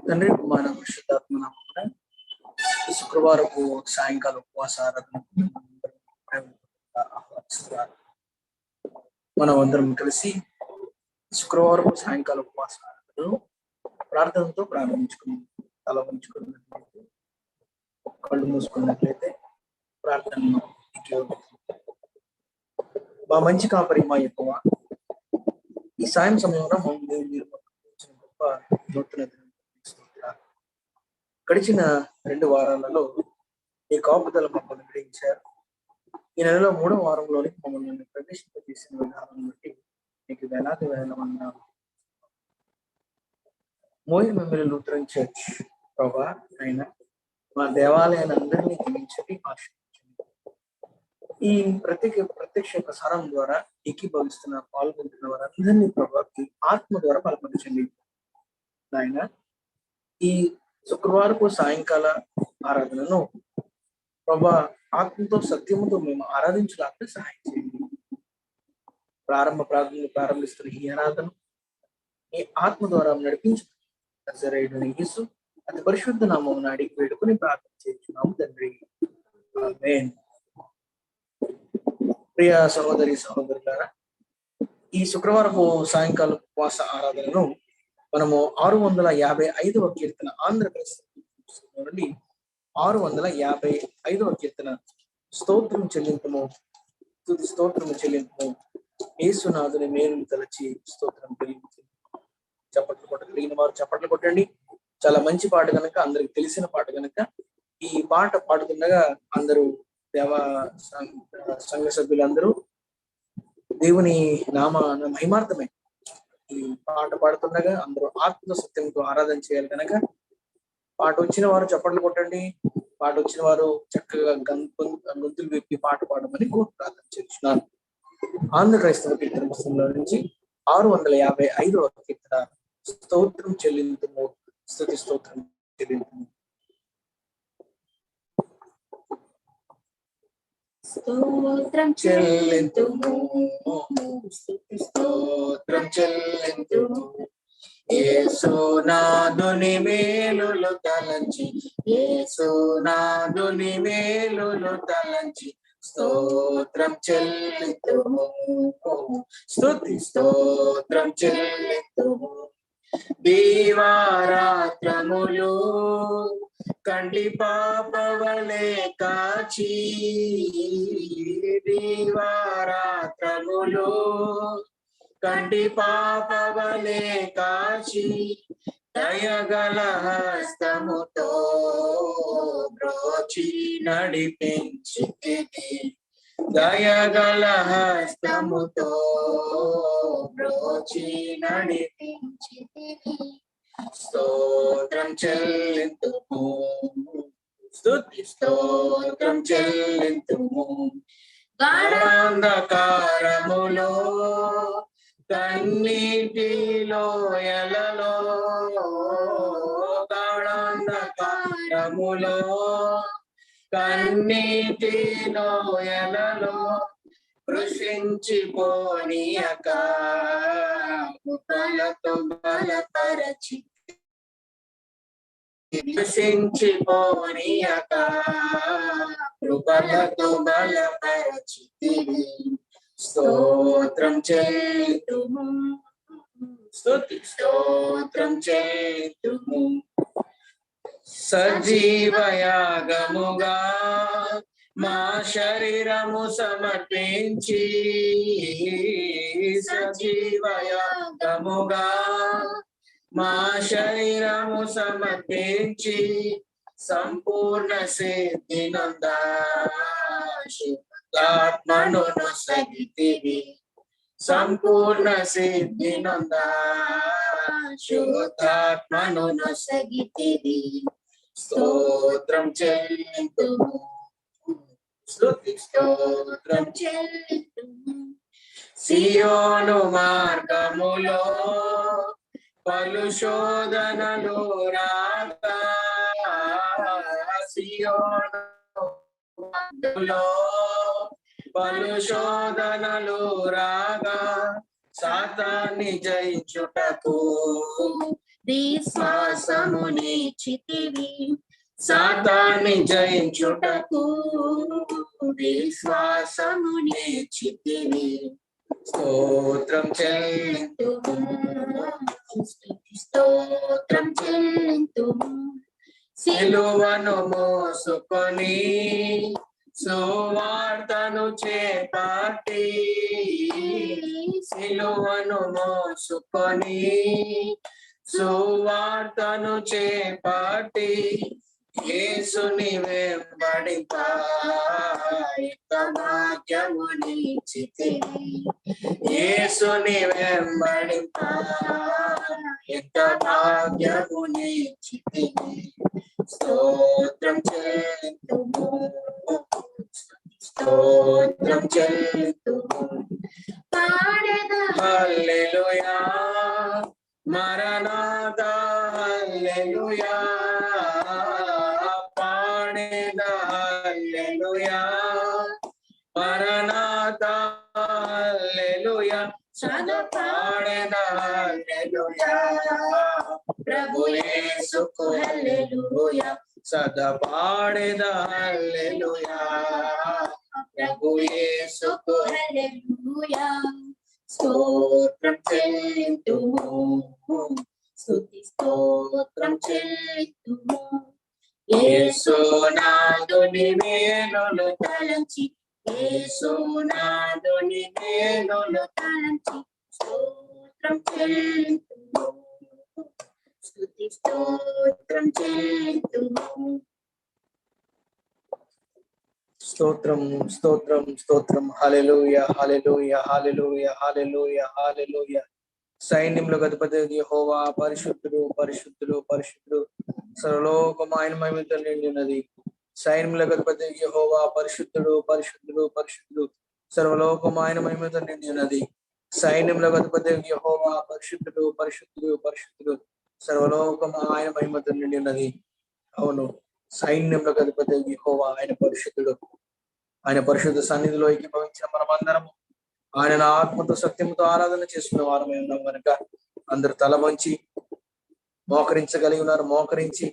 తండ్రి కుమార పరిశుద్ధాత్మ నామమున ఈ శుక్రవారపు సాయంకాల ఉపవాస ఆరాధనకు ఆహ్వానిస్తున్నారు. మనం అందరం కలిసి శుక్రవారపు సాయంకాల ఉపవాస ఆరాధనను ప్రార్థనతో ప్రారంభించుకుని తల ఉంచుకున్నట్లయితే, కళ్ళు మూసుకున్నట్లయితే ప్రార్థనను మా మంచి కాపరి మా ఎక్కువ ఈ సాయం సమయంలో మీరు గొప్ప నూతన గడిచిన 2 వారాలలో ఈ కాపుదల మమ్మల్ని గ్రహించారు. ఈ నెలలో 3వ వారంలోనికి మమ్మల్ని ప్రవేశింపజేసిన విధానం బట్టి మీకు వేలాది వేలమన్నారు. మోయిన్ మెమోరియల్ లూథరన్ చర్చ్ ప్రభా ఆయన మా దేవాలయాన్ని అందరినీ దీవించండి, ఆశీర్వదించండి. ఈ ప్రత్యక్ష ప్రసారం ద్వారా ఏకీభవిస్తున్న పాల్గొంటున్న వారందరినీ ప్రభాకి ఆత్మ ద్వారా బలపరచండి. ఆయన ఈ శుక్రవారపు సాయంకాల ఆరాధనను ప్రభా ఆత్మతో సత్యముతో మేము ఆరాధించడానికి సహాయం చేయండి. ప్రారంభిస్తున్న ఈ ఆరాధన ఈ ఆత్మ ద్వారా నడిపించు నజరేయుడైన యేసు అతి పరిశుద్ధ నామమున అడిగి వేడుకొని ప్రార్థన చేస్తున్నాము తండ్రి, ఆమేన్. ప్రియ సహోదరి సహోదరులారా, ఈ శుక్రవారపు సాయంకాల ఉపవాస ఆరాధనను మనము 655వ కీర్తన ఆంధ్రప్రదేశ్ నుండి 655వ కీర్తన స్తోత్రం చెల్లింపుము స్తుతి స్తోత్రము చెల్లింపుము యేసునాథుని మేలును తలచి స్తోత్రం చెల్లించు. చప్పట్లు కొట్టగలిగిన వారు చప్పట్లు కొట్టండి. చాలా మంచి పాట కనుక, అందరికి తెలిసిన పాట కనుక ఈ పాట పాడుతుండగా అందరూ సంఘ సభ్యులందరూ దేవుని మహిమార్థమే ఈ పాట పాడుతుండగా అందరూ ఆత్మ సత్యంతో ఆరాధన చేయాలి కనుక పాట వచ్చిన వారు చప్పట్లు కొట్టండి. పాట వచ్చిన వారు చక్కగా గొంతులు విప్పి పాట పాడమని ప్రార్థన చేస్తున్నాను. ఆంధ్ర క్రైస్తవ కీర్తన పుస్తకంలో నుంచి 655వ కీర్తన స్తోత్రం చెల్లింతుము స్తుతి స్తోత్రం చెల్లింతుము. స్తోత్రం చెల్లింతుము స్తుతి స్తోత్రం చెల్లింతుము యేసునాథుని మేలులు తలంచి, యేసునాథుని మేలులు తలంచి స్తోత్రం చెల్లింతుము స్తుతి స్తోత్రం చెల్లింతుము. దీవారాత్రములు కంటి పాపవలే కాచి, దీవారాత్రములు కంటి పాపవలే కాచి దయగల హస్తముతో బ్రోచి నడిపించితివి, దయగల హస్తముతో బ్రోచి నడిపించితివి. స్తోత్రం చెల్లింతుము స్తుతి స్తోత్రం చెల్లింతుము. గాఢాంధకారములో కన్నీటిలో ఎలలో, గాఢాంధకారములో కన్నీటిలో ఎలలో కృషించిపోనీయక కృపలతో బలపరచి, కృషించిపోనీయక కృపలతో బలపరచితివి. స్తోత్రం చేతుము స్తుతి స్తోత్రం చేతుము. సజీవయాగముగా మా శరీరము సమర్పించి, సజీవయాగముగా మా శరీరము సమర్పించి సంపూర్ణ సిద్ధినందా శుద్ధాత్మను నొసగితివి, సంపూర్ణ సిద్ధినందా శుద్ధాత్మను నొసగితివి. స్తోత్రం చెల్లింతుము స్తుతి స్తోత్రం చెల్లింతుము. సియోను మార్గములో పలు శోధనలు రాగా, సియోను మార్గములో పలు శోధనలు రాగా, సాతాన్ని జయించుటకు విశ్వాసము నిచ్చితివి, సాతాన్ని జయించుటకు విశ్వాసము నిచ్చితివి. స్తోత్రం చెల్లింతుము, స్తోత్రం చెల్లింతుము. సిలువను మోసుకొని సువార్తను చేపట్టి, సిలువను మోసుకొని సువార్తను చేపట్టి, యేసుని వెంబడింప భాగ్యము నిచ్చితివి, యేసుని వెంబడింప ఎంత భాగ్యము నిచ్చితివి. స్తోత్రం చెల్లింతుము, స్తోత్రం చెల్లింతుము. పాడెద హల్లెలూయా మరణాతా, హల్లెలూయా పాడెద, హల్లెలూయా మరణాతా, హల్లెలూయా సదా పాడెద, హల్లెలూయా ప్రభు యేసుకు హల్లెలూయా సదా పాడెద, హల్లెలూయా ప్రభు యేసుకు హల్లెలూయా. స్తోత్రం చెల్లింతుము, స్తుతి స్తోత్రం చెల్లింతుము. యేసునాథుని మేలులు తలంచి, యేసునాథుని మేలులు తలంచి స్తోత్రం చెల్లింతుము, స్తుతి స్తోత్రం చెల్లింతుము. స్తోత్రం స్తోత్రం స్తోత్రం. హల్లెలూయా హల్లెలూయా హల్లెలూయా హల్లెలూయా హల్లెలూయా. సైన్యములకు అధిపతి యెహోవా పరిశుద్ధుడు పరిశుద్ధుడు పరిశుద్ధుడు, సర్వలోకము ఆయన మహిమతో నిండి ఉన్నది. సైన్యములకు అధిపతి యెహోవా పరిశుద్ధుడు పరిశుద్ధుడు పరిశుద్ధుడు, సర్వలోకము ఆయన మహిమతో నిండి ఉన్నది. సైన్యములకు అధిపతి యెహోవా పరిశుద్ధుడు పరిశుద్ధుడు పరిశుద్ధుడు, సర్వలోకము ఆయన మహిమతో నిండి ఉన్నది. అవును, సైన్యములకు అధిపతి యెహోవా ఆయన పరిశుద్ధుడు. ఆయన పరిశుద్ధ సన్నిధిలో ఏకీభవించిన మనమందరం ఆయన ఆత్మతో సత్యముతో ఆరాధన చేసుకున్న వారమై ఉన్నాం కనుక అందరూ తల వంచి మోకరించగలిగి ఉన్నారు. మోకరించి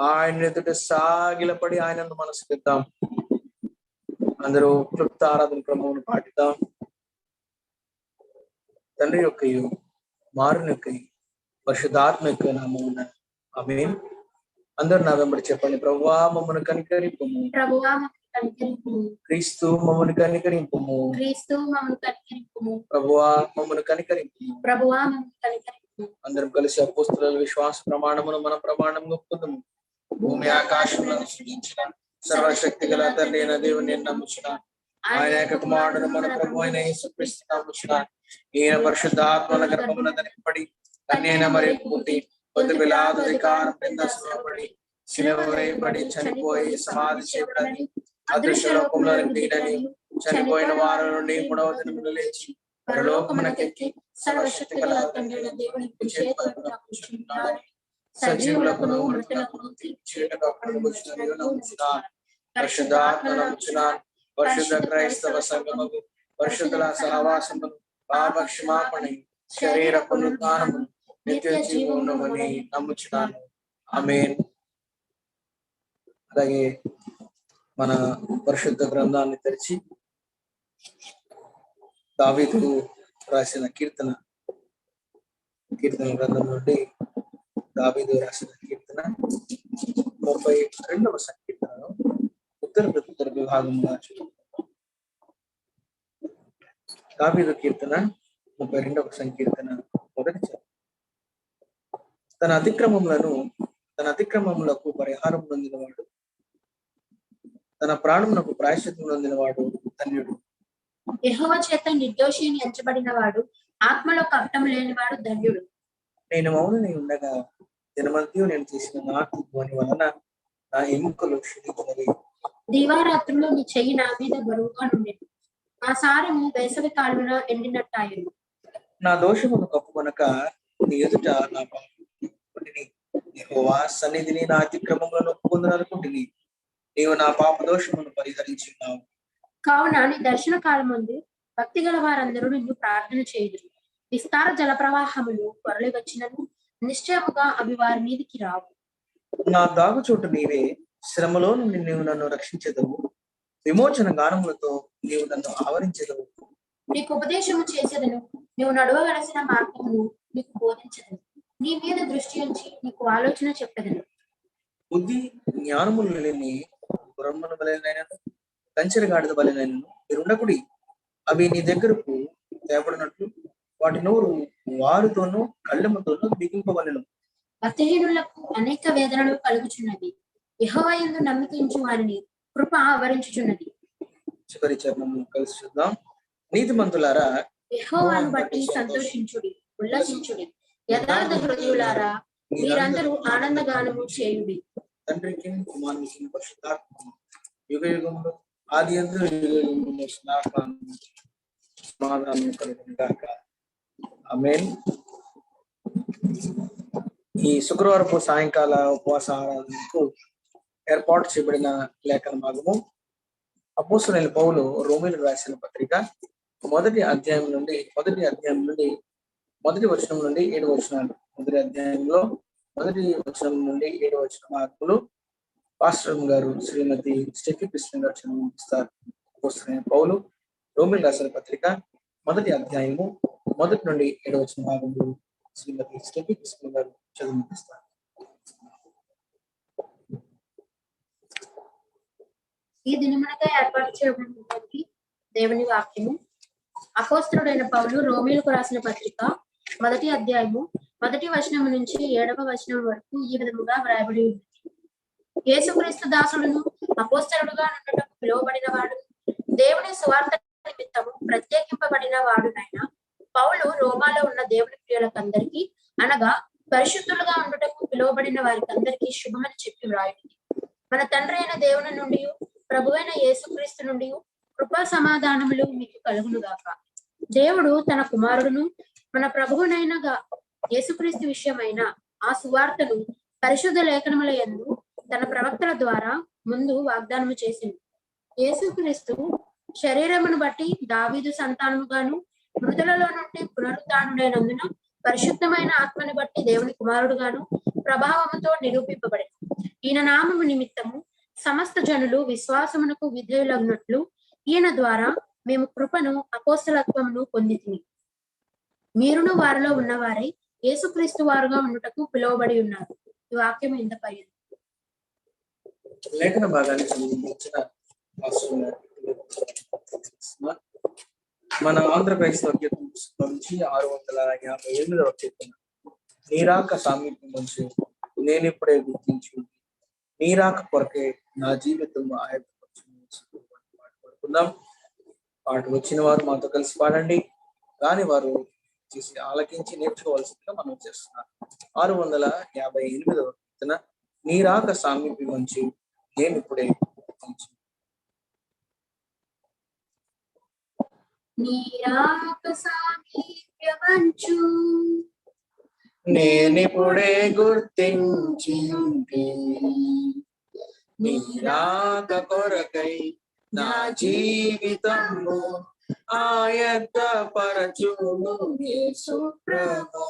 ఆయన ఎదుట సాగిలపడి ఆయనను మనసుకిద్దాం. అందరూ క్లుప్త ఆరాధన క్రమమును పాటిద్దాం. తండ్రి యొక్కయు మారుని యొక్కయు పరిశుద్ధాత్మ యొక్క నామమున ఆమేన్. అందరు నా వెంబడి చెప్పండి. ప్రభువా మమ్మల్ని కనికరింపుము, ప్రభువా మమ్మల్ని కనికరింపుము, క్రీస్తు మమ్మల్ని కనికరింపుము, క్రీస్తు మమ్మల్ని కనికరింపుము, ప్రభువా మమ్మల్ని కనికరింపుము. ప్రభువా మమ్మల్ని కనికరింపుము. అందరం కలిసి అపోస్తలుల విశ్వాస ప్రమాణమును మన ప్రమాణం ఒప్పుకుందాము. భూమి ఆకాశములను సృజించిన సర్వశక్తి గల తండ్రి అయిన దేవుని నమ్ముచున్న ఆయన యొక్క కుమారుడు మన ప్రభు అయిన యేసుక్రీస్తు నమ్ముచున్న ఈయన పరిశుద్ధాత్మల గర్భమున ధరింపబడి కన్యైన మరియు పుట్టి పొద్దు పిలాతు అధికారం కింద శ్రమపడి శిలువ వేయబడి చనిపోయి సమాధి చేయబడని అదృశ్య లోకంలో దిగని చనిపోయిన వారి నుండి మూడవ దినమున లేచి పరలోకమునకెక్కి సర్వశక్తి గల తండ్రి అయిన దేవుని కుడి చేతిలో కూర్చున్నాడు. సజీవులకును మృతులకును తీర్పు చేయుటకు అక్కడికి వచ్చిన దేవుని నమ్ముచున్నాను. పరిశుద్ధాత్మ నమ్ముచున్నాను. పరిశుద్ధ క్రైస్తవ సంఘమును, పరిశుద్ధుల సహవాసమును, పాప క్షమాపణ, శరీర పునరుద్ధానము, నిత్య జీవమునని నమ్ముచున్నాను. ఆమేన్. అలాగే మన పరిశుద్ధ గ్రంథాన్ని తెరిచి దావీదు రాసిన కీర్తన గ్రంథం నుండి దావీదు రాసిన కీర్తన 32వ సంకీర్తనలో ఉత్తర విభాగంగా దావీదు కీర్తన 32వ సంకీర్తన మొదటి చరణం. తన అతిక్రమములకు పరిహారం పొందినవాడు, తన ప్రాణమునకు ప్రాయశ్చిత్తం పొందినవాడు ధన్యుడు. యెహోవా చేత నిర్దోషి అని ఎంచబడిన వాడు, ఆత్మలో కపటం లేనివాడు ధన్యుడు. నేను మౌనమై ఉండగా దినమంతయు నేను చేసిన నాటు ధ్వని వలన నా ఎముకలు క్షీణించినవి. దివారాత్రులు నీ చెయ్యి నా మీద బరువుగా నుండెను. నా సారము వేసవి కాలంలో ఎండినట్టాయును. నా దోషమును కప్పుకొనక నీ ఎదుట నా పాపని యెహోవా సన్నిధిని నా అతిక్రమములను ఒప్పుకుందనుకుంటుని నీవు నా పాప దోషమును పరిహరించి ఉన్నావు. కావున నీ దర్శన కాలమందు భక్తి గల వారందరూ నిన్ను ప్రార్థన చేయుదురు. విస్తార జల ప్రవాహములు పొరలి వచ్చినను నిశ్చయముగా అవి వారి మీదికి రావు. నా దాగుచోటు నీవే, శ్రమలో నుండి నీవు నన్ను రక్షించెదవు. విమోచన గానములతో నీవు నన్ను ఆవరించెదవు. నీకు ఉపదేశము చేసేదను, నీవు నడవవలసిన మార్గమును నీకు బోధించదను. నీ మీద దృష్టి ఉంచి నీకు ఆలోచన చెప్పదను. బుద్ధి జ్ఞానములు లేని గుర్రమును బలైనను కంచెర గాడిద బలైనను మీరుండకుడి. అవి నీ దగ్గరకు తేపడినట్లు వాటి నోరు వారితోనూ కళ్ళెముతోనూ బిగింపవలెను. భక్తిహీనులకు అనేక వేదనలు కలుగుచున్నవి. యెహోవా యందు నమ్మిక ఉంచు వారిని కృప ఆవరించుచున్నది. చివరి చరణము కలిసి చూద్దాం. నీతిమంతులారా యెహోవాను బట్టి సంతోషించుడి, ఉల్లసించుడి. యథార్థ హృదయులారా మీరందరూ ఆనందగానము చేయుడి. తండ్రికి కుమారునికి పరిశుద్ధాత్మ యుగ యుగంలో ఆది యందు యుగ యుగంలో సమాధానం కలుగును గాక. ఆమేన్. ఈ శుక్రవారపు సాయంకాల ఉపవాస ఆరాధనకు ఏర్పాటు చేయబడిన లేఖన భాగము అపోస్తలుడైన పౌలు రోమీయులకు రాసిన పత్రిక మొదటి అధ్యాయం నుండి మొదటి వచనం నుండి 7 వచనాలు. మొదటి అధ్యాయంలో మొదటి వచనం నుండి 7 వచన మార్పులు పాస్టర్ గారు శ్రీమతి స్టెఫీ కృష్ణ గారు చదివిస్తారు. అపోస్తలుడైన పౌలు రోమీయులకు రాసిన పత్రిక మొదటి అధ్యాయము మొదటి నుండి 7 వచన భాగములు శ్రీమతి స్టెఫీ కృష్ణ గారు చదివిస్తారు. ఈ దినమునగా ఏర్పాటు చేయబడినటువంటి దేవుని వాక్యము అపోస్తలుడైన పౌలు రోమీయులకు రాసిన పత్రిక మొదటి అధ్యాయము మొదటి వచనము నుంచి 7వ వచనం వరకు ఈ విధముగా వ్రాయబడి ఉంది. యేసుక్రీస్తు దాసులను అపోస్తలుడుగా నుండుటకు పిలువబడిన వాడు, దేవుని సువార్త నిమిత్తము ప్రత్యేకింపబడిన వాడునైనా పౌలు రోమాలో ఉన్న దేవుని ప్రియులకందరికీ అనగా పరిశుద్ధులుగా ఉండుటకు పిలువబడిన వారికి అందరికీ శుభమని చెప్పి వ్రాయుడి. మన తండ్రి అయిన దేవుని నుండి ప్రభువైన యేసుక్రీస్తు నుండి కృపా సమాధానములు మీకు కలుగునుగాక. దేవుడు తన కుమారుడును మన ప్రభువునైన యేసుక్రీస్తు విషయమైన ఆ సువార్తను పరిశుద్ధ లేఖనముల యందు తన ప్రవక్తల ద్వారా ముందు వాగ్దానము చేసింది. యేసుక్రీస్తు శరీరమును బట్టి దావీదు సంతానముగాను మృతులలో నుండి పునరుత్థానుడైనందున పరిశుద్ధమైన ఆత్మని బట్టి దేవుని కుమారుడుగాను ప్రభావముతో నిరూపింపబడి ఈయన నామము నిమిత్తము సమస్త జనులు విశ్వాసమునకు విధేయులగునట్లు ఈయన ద్వారా మేము కృపను అపోస్తలత్వమును పొందితిమి. మీరును వారిలో ఉన్నవారై యేసుక్రీస్తు వారుగా ఉండుటకు పిలువబడి ఉన్నారు. ఈ వాక్యం ఇంతపై లేఖన భాగాన్ని చదివించిన మన ఆంధ్ర క్రైస్తవ కీర్తన పుస్తకం నుంచి 658వ కీర్తన. నీరాక సామీప్యం నుంచి నేను ఇప్పుడే గుర్తించు, నీరాక కొరకే నా జీవితం పాడుకుందాం. పాట వచ్చిన వారు మాతో కలిసి పాడండి, కానీ వారు చేసి ఆలకించి నేర్చుకోవాల్సిందిగా మనం చేస్తున్నాం. 658వ కీర్తన నీరాక సామీప్యం నుంచి నేను ఇప్పుడే గుర్తించు. నీరాక సామీప్యమంచు నేనిప్పుడే గుర్తించి ఉంటే, నీరాక కొరకై నా జీవితము ఆయత్త పరచుము యేసు ప్రభు,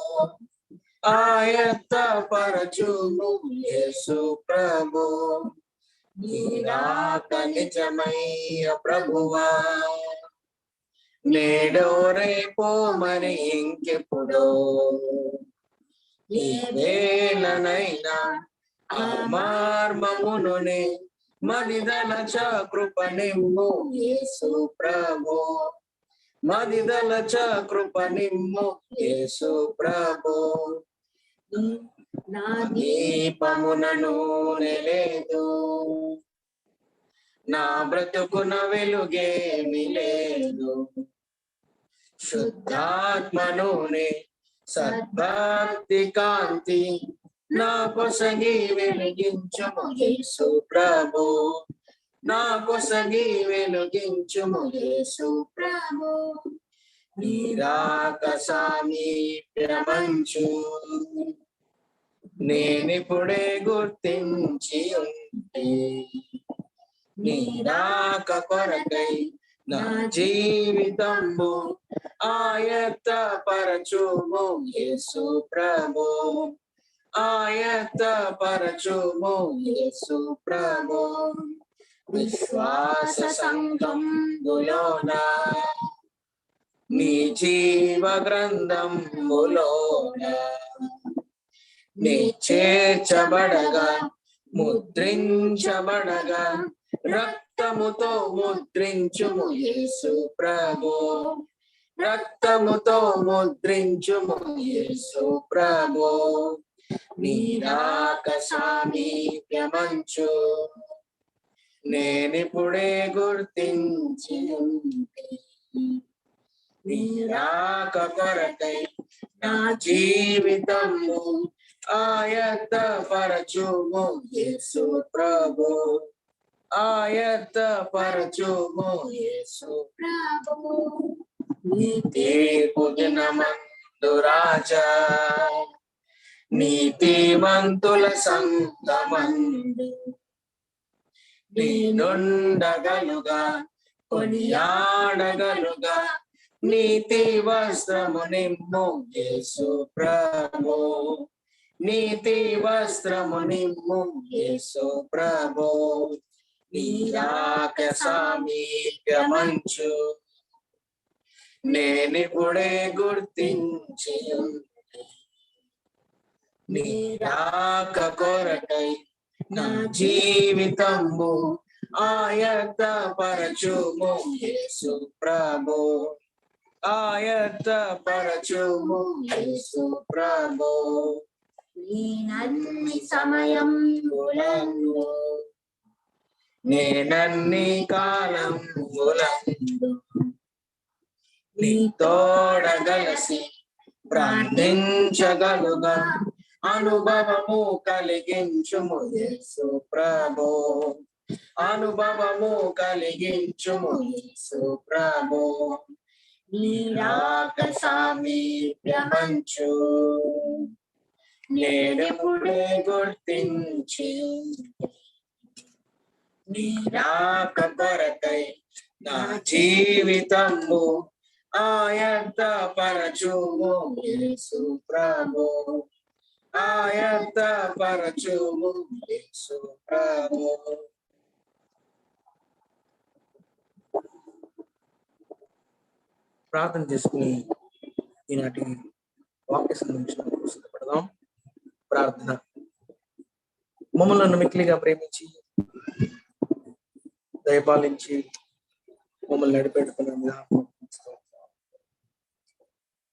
ఆయత్త పరచుము యేసు ప్రభు. నీరాక నిజమయ్య ప్రభువా, నేడో రేపో మరి ఇంకెప్పుడో, ఏ వేళనైనా ఆ మార్మమునునే మదిదలచ కృపనిమ్ము యేసు ప్రభు, మదిదలచ కృపనిమ్ము యేసు ప్రభు. నా దీపమునను లేదు, నా బ్రతుకున వెలుగేమి లేదు, శుద్ధాత్మనునే సద్భక్తి కాంతి నా పొసగి వెలిగించుము యేసు ప్రభు, నా కొసగి వెలుగించుము యేసు ప్రభు. నీ రాక సామీప్యమంచు నేనిప్పుడే గుర్తించి ఉంటే నీ రాక కొరకై నా జీవితంబు ఆయత్త పరచుము యేసు ప్రభు, ఆయత్త పరచుము యేసు ప్రభు. విశ్వాస సంఘంబులోన నీ జీవ గ్రంథంబులోన నీ చేర్చబడగా ముద్రించబడగా రక్తముతో ముద్రించుము యేసు ప్రభు, రక్తముతో ముద్రించుము యేసు ప్రభు. నీ రాక సామీప్యమంచు నేనిప్పుడే గుర్తించి ఉంటే నీ రాక కొరకై నా జీవితము ఆయత్త పరచుము యేసు ప్రభు, ఆయత్త పరచుము యేసు ప్రభు. నీ తీర్పు దినమందు రాజా నీతిమంతుల సంగమందు నేనుండగలుగా కొనియాడగలుగా నీతి వస్త్రము నిమ్ము యేసు ప్రభు, నీతి వస్త్రము నిమ్ము యేసు ప్రభు. నీ రాక సామీప్యమంచు నేనిప్పుడే గుర్తించి ఉంటే నీ రాక కొరకై నా జీవితంబు ఆయత్త పరచుము యేసు ప్రభు, ఆయత్త పరచుము యేసు ప్రభు. నేనన్ని సమయములందు నేనన్ని కాలములందు నీ తోడగలసి ప్రార్థించగలుగా అనుభవము కలిగించుము యేసు ప్రభు, అనుభవము కలిగించుము యేసు ప్రభు. నీ రాక సామీప్యమంచు నేనిప్పుడే గుర్తించి నీ రాక కొరకై నా జీవితము ఆయత్త పరచుము యేసు ప్రభు, ఆయత్త పరచుము యేసు ప్రభు. ప్రార్థన చేసుకుని ఈనాటి వాక్య సంబంధించిన సిద్ధపడదాం. ప్రార్థన. మమ్మల్ని మిక్కిలిగా ప్రేమించి దయపాలించి మమ్మల్ని నడిపెట్టుకున్న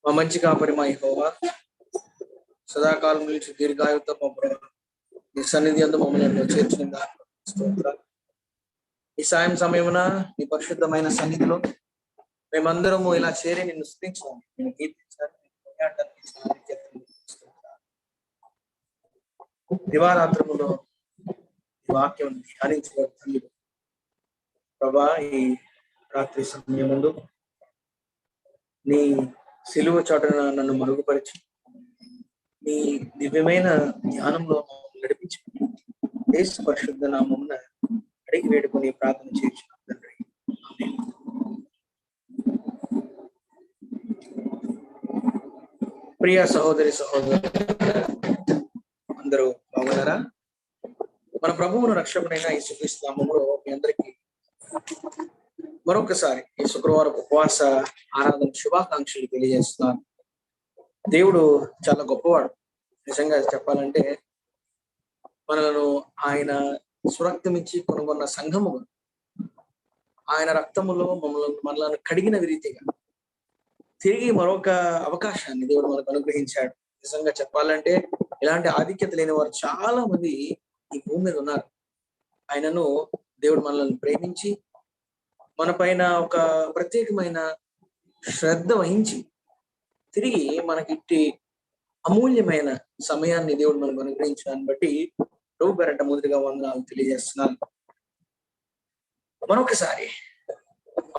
మా మంచి కాపరి మా యెహోవా, సదాకాలం నుంచి దీర్ఘాయుతో మీ సన్నిధి అందు మమ్మల్ని చేర్చిన స్తోత్రాలు. ఈ సాయం సమయమున నీ పరిశుద్ధమైన సన్నిధిలో మేమందరము ఇలా చేరి నిన్ను స్తుతించాలి, నేను కీర్తించాలి, దివారాత్రములో వాక్యం ధ్యానించబడుతుంది ప్రభా. ఈ రాత్రి సమయముందు నీ సిలువ చాటున నన్ను మరుగుపరిచి నీ దివ్యమైన ధ్యానంలో నడిపించి యేసు పరిశుద్ధ నామమున అడిగి వేడుకొని ప్రార్థన చేయించిన తండ్రి. ఆమేన్. ప్రియ సహోదరి సహోదరు అందరూ బాగున్నారా? మన ప్రభువును రక్షకుడైన యేసుక్రీస్తు నామములో మీ అందరికీ మరొకసారి ఈ శుక్రవారం ఉపవాస ఆరాధన శుభాకాంక్షలు తెలియజేస్తున్నాను. దేవుడు చాలా గొప్పవాడు. నిజంగా చెప్పాలంటే మనలను ఆయన సురక్తమిచ్చి కొనుగొన్న సంఘము, ఆయన రక్తములో మనలను కడిగిన రీతిగా తిరిగి మరొక అవకాశాన్ని దేవుడు మనకు అనుగ్రహించాడు. నిజంగా చెప్పాలంటే ఇలాంటి ఆధిక్యత లేని వారు చాలా మంది ఈ భూమి మీద ఉన్నారు. ఆయనను దేవుడు మనల్ని ప్రేమించి మన పైన ఒక ప్రత్యేకమైన శ్రద్ధ వహించి తిరిగి మనకి అమూల్యమైన సమయాన్ని దేవుడు మనకు అనుగ్రహించడాన్ని బట్టి ప్రభు పేరట మొదటిగా వందనాలు తెలియజేస్తున్నాను. మరొకసారి